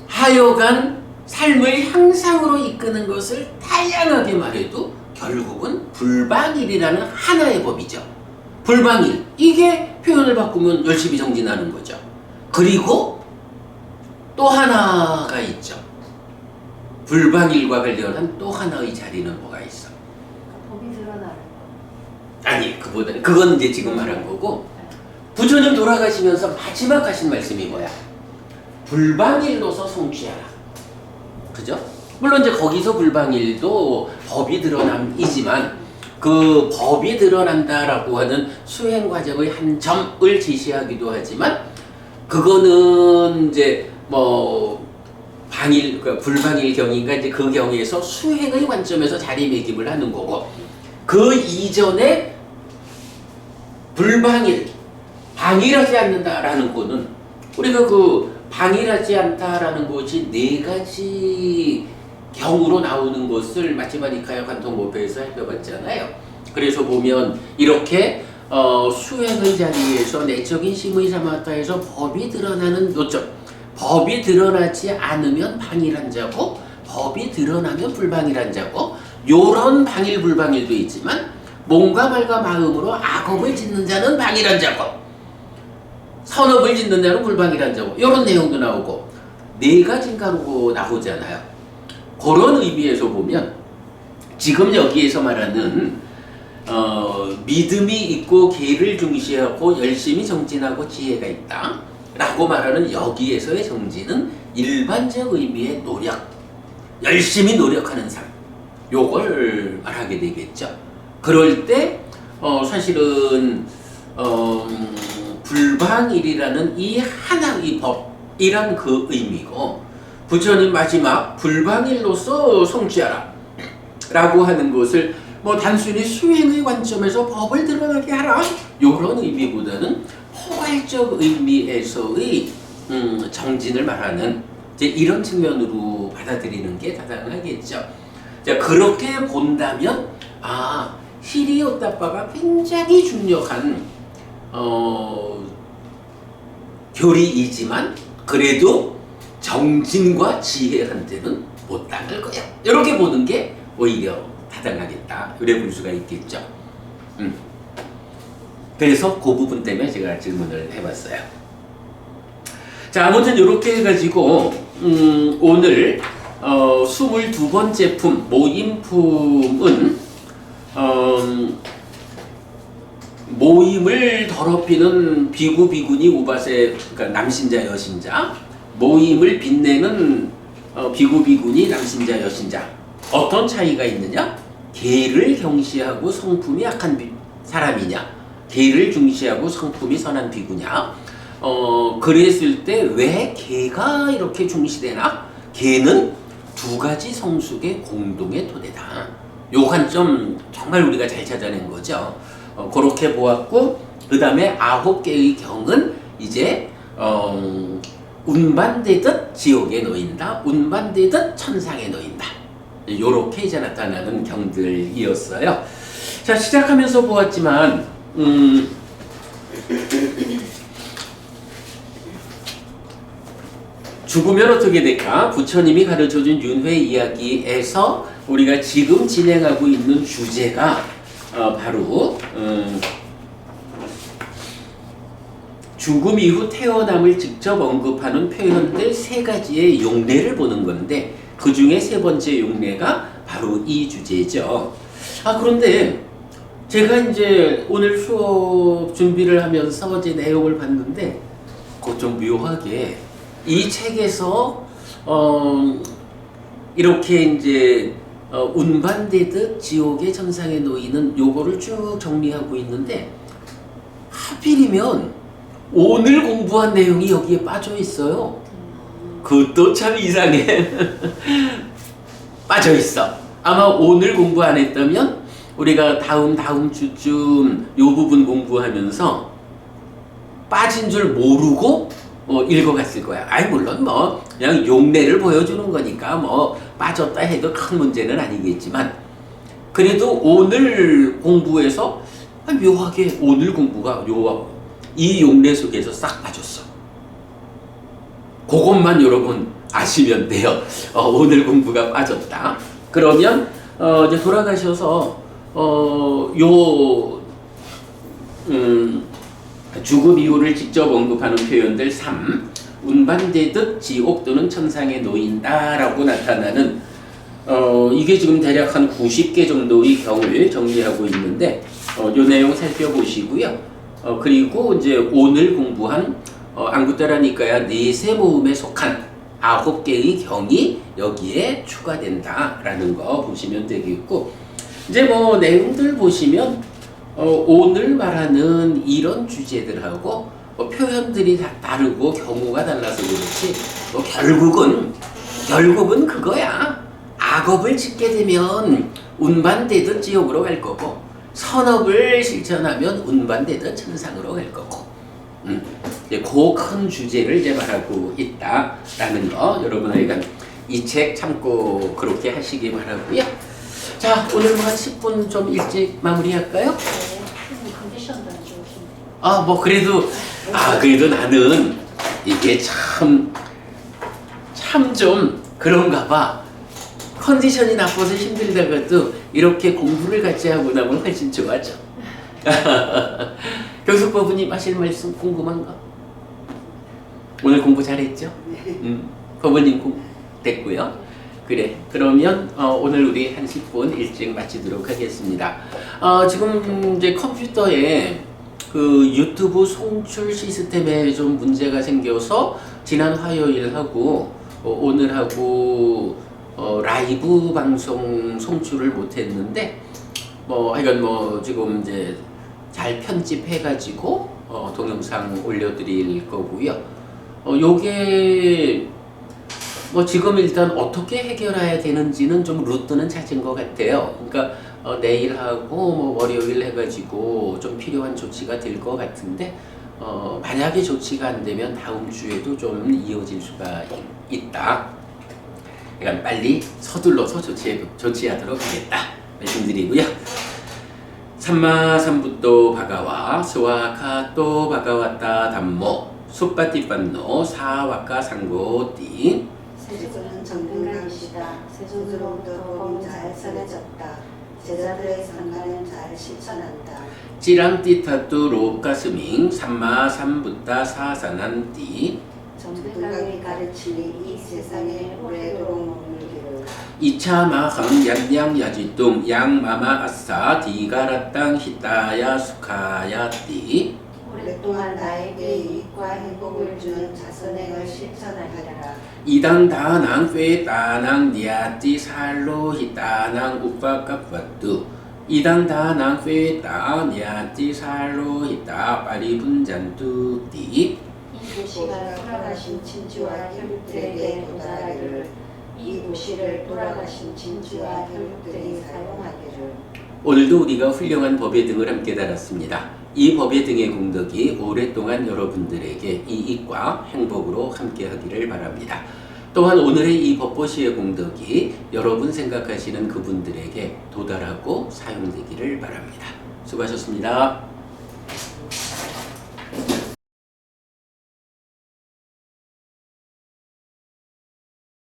하여간 삶을 향상으로 이끄는 것을 다양하게 말해도 결국은 불방일이라는 하나의 법이죠. 불방일. 이게 표현을 바꾸면 열심히 정진하는 거죠. 그리고 또 하나가 있죠. 불방일과 관련한 또 하나의 자리는 뭐가 있어? 그러니까 법이 드러나는 거. 아니, 그건 이제 지금 말한 거고 부처님 돌아가시면서 마지막 하신 말씀이 뭐야? 불방일로서 성취하라. 그죠? 물론 이제 거기서 불방일도 법이 드러남이지만 그 법이 드러난다라고 하는 수행 과정의 한 점을 제시하기도 하지만 그거는 이제 뭐 방일, 그러니까 불방일 경인가 이제 그 경에서 수행의 관점에서 자리매김을 하는 거고 그 이전에 불방일, 방일하지 않는다라는 거는 우리가 그 방일하지 않다라는 것이 네 가지 경우로 나오는 것을 마치마니카야 관통법에서 살펴봤잖아요. 그래서 보면 이렇게 수행의 자리에서 내적인 심의 사마타에서 법이 드러나는 요점, 법이 드러나지 않으면 방일한 자고 법이 드러나면 불방일한 자고 요런 방일 불방일도 있지만 몸과 말과 마음으로 악업을 짓는 자는 방일한 자고 선업을 짓는 자는 불방일한 자고 이런 내용도 나오고 네 가지인가로 나오잖아요. 그런 의미에서 보면 지금 여기에서 말하는 믿음이 있고 계를 중시하고 열심히 정진하고 지혜가 있다 라고 말하는 여기에서의 정진은 일반적 의미의 노력, 열심히 노력하는 삶 요걸 말하게 되겠죠. 그럴 때 사실은 불방일이라는 이 하나의 법이란 그 의미고 부처님 마지막 불방일로서 성취하라 라고 하는 것을 뭐 단순히 수행의 관점에서 법을 드러나게 하라 요런 의미보다는 포괄적 의미에서의 정진을 말하는 이제 이런 측면으로 받아들이는 게 타당하겠죠. 자, 그렇게 본다면 시리오따빠가 굉장히 중요한 교리이지만 그래도 정진과 지혜한테는 못 당할 거야. 이렇게 보는 게 오히려 타당하겠다. 그래 볼 수가 있겠죠. 그래서 그 부분 때문에 제가 질문을 해봤어요. 자, 아무튼 이렇게 해가지고 오늘 22번째 품 모임품은 모임을 더럽히는 비구 비구니 우바세, 그러니까 남신자 여신자, 모임을 빛내는 비구 비구니 남신자 여신자 어떤 차이가 있느냐? 계를 경시하고 성품이 약한 사람이냐, 계를 중시하고 성품이 선한 비구냐. 그랬을 때 왜 계가 이렇게 중시되나? 계는 두 가지 성숙의 공동의 토대다. 요 관점 정말 우리가 잘 찾아낸 거죠. 그렇게 보았고 그 다음에 9개의 경은 이제 운반되듯 지옥에 놓인다, 운반되듯 천상에 놓인다. 요렇게 이제 나타나는 경들이었어요. 자, 시작하면서 보았지만 죽으면 어떻게 될까? 부처님이 가르쳐준 윤회 이야기에서 우리가 지금 진행하고 있는 주제가 바로 죽음 이후 태어남을 직접 언급하는 표현들 세 가지의 용례를 보는 건데 그 중에 세 번째 용례가 바로 이 주제죠. 그런데 제가 이제 오늘 수업 준비를 하면서 제 내용을 봤는데 그거 좀 묘하게 이 책에서 이렇게 이제 운반되듯 지옥의 천상에 놓이는 요거를 쭉 정리하고 있는데 하필이면 오늘 공부한 내용이 여기에 빠져 있어요. 그것도 참 이상해. 빠져 있어. 아마 오늘 공부 안 했다면 우리가 다음 주쯤 요 부분 공부하면서 빠진 줄 모르고 읽어갔을 거야. 물론 뭐 그냥 용례를 보여주는 거니까 뭐 빠졌다 해도 큰 문제는 아니겠지만 그래도 오늘 공부에서 묘하게 오늘 공부가 이 용례 속에서 싹 빠졌어. 그것만 여러분 아시면 돼요. 오늘 공부가 빠졌다. 그러면 이제 돌아가셔서 죽음 이후를 직접 언급하는 표현들 3. 운반되듯 지옥 또는 천상에 놓인다라고 나타나는 이게 지금 대략 한 90개 정도의 경을 정리하고 있는데 요 내용 살펴보시고요. 그리고 이제 오늘 공부한 안구따라 니까야 네세 모음에 속한 9개의 경이 여기에 추가된다라는 거 보시면 되겠고 이제 뭐 내용들 보시면 오늘 말하는 이런 주제들하고 표현들이 다 다르고 경우가 달라서 그렇지 결국은 그거야. 악업을 짓게 되면 운반되듯 지옥으로 갈 거고 선업을 실천하면 운반되듯 천상으로 갈 거고 그 큰 주제를 이제 말하고 있다라는 거 여러분에게 이 책 참고 그렇게 하시기 바라고요. 자, 오늘 뭐 한 10분 좀 일찍 마무리할까요? 네, 컨디션도 안 좋으신데. 뭐 그래도 그래도 나는 이게 참 좀 그런가 봐. 컨디션이 나빠서 힘들다가도 이렇게 공부를 같이 하고 나면 훨씬 좋아져. 교수법부님 하실 말씀 궁금한가? 오늘 공부 잘했죠? 법부님 공부 됐고요. 그래, 그러면 오늘 우리 한 10분 일찍 마치도록 하겠습니다. 지금 이제 컴퓨터에 그 유튜브 송출 시스템에 좀 문제가 생겨서 지난 화요일하고 오늘하고 라이브 방송 송출을 못했는데 하여간 지금 이제 잘 편집해가지고 동영상 올려드릴 거고요. 요게 지금 일단 어떻게 해결해야 되는지는 좀 루트는 찾은 것 같아요. 그러니까 내일하고 월요일 해가지고 좀 필요한 조치가 될 것 같은데 만약에 조치가 안 되면 다음 주에도 좀 이어질 수가 있다. 그러니까 빨리 서둘러서 조치하도록 하겠다 말씀드리고요. 삼마삼부또 바가와 스와카또 바가와타 담모 숫바티판노 사와카 상고띠 세조는 정근감이시다. 세조로부터 법은 잘 전해졌다. 제자들의 상가는 잘 실천한다. 찌랑띠타뚜 로가스밍 삼마삼부타 사산한띠 정근감이 가르치니 이 세상에 오래도록 머물기를. 이차마함 양양야지뚱 양마마 아싸 디가라땅 히타야 수카야띠 오랫동안 나에게 이익과 행복을 주는 자선행을 실천하리라. 이당다낭 쇠따낭 니아띠 살로 히따낭 우빠까빠뚜 이당다낭 쇠따 니아띠 살로 히따 빠리분잔뚜띠 이 도시가 돌아가신 진주와 혈육들에게 도달하기를. 이 도시를 돌아가신 진주와 혈육들이 사용하기를. 오늘도 우리가 훌륭한 법의 등을 함께 달았습니다. 이 법의 등의 공덕이 오랫동안 여러분들에게 이익과 행복으로 함께 하기를 바랍니다. 또한 오늘의 이 법보시의 공덕이 여러분 생각하시는 그분들에게 도달하고 사용되기를 바랍니다. 수고하셨습니다.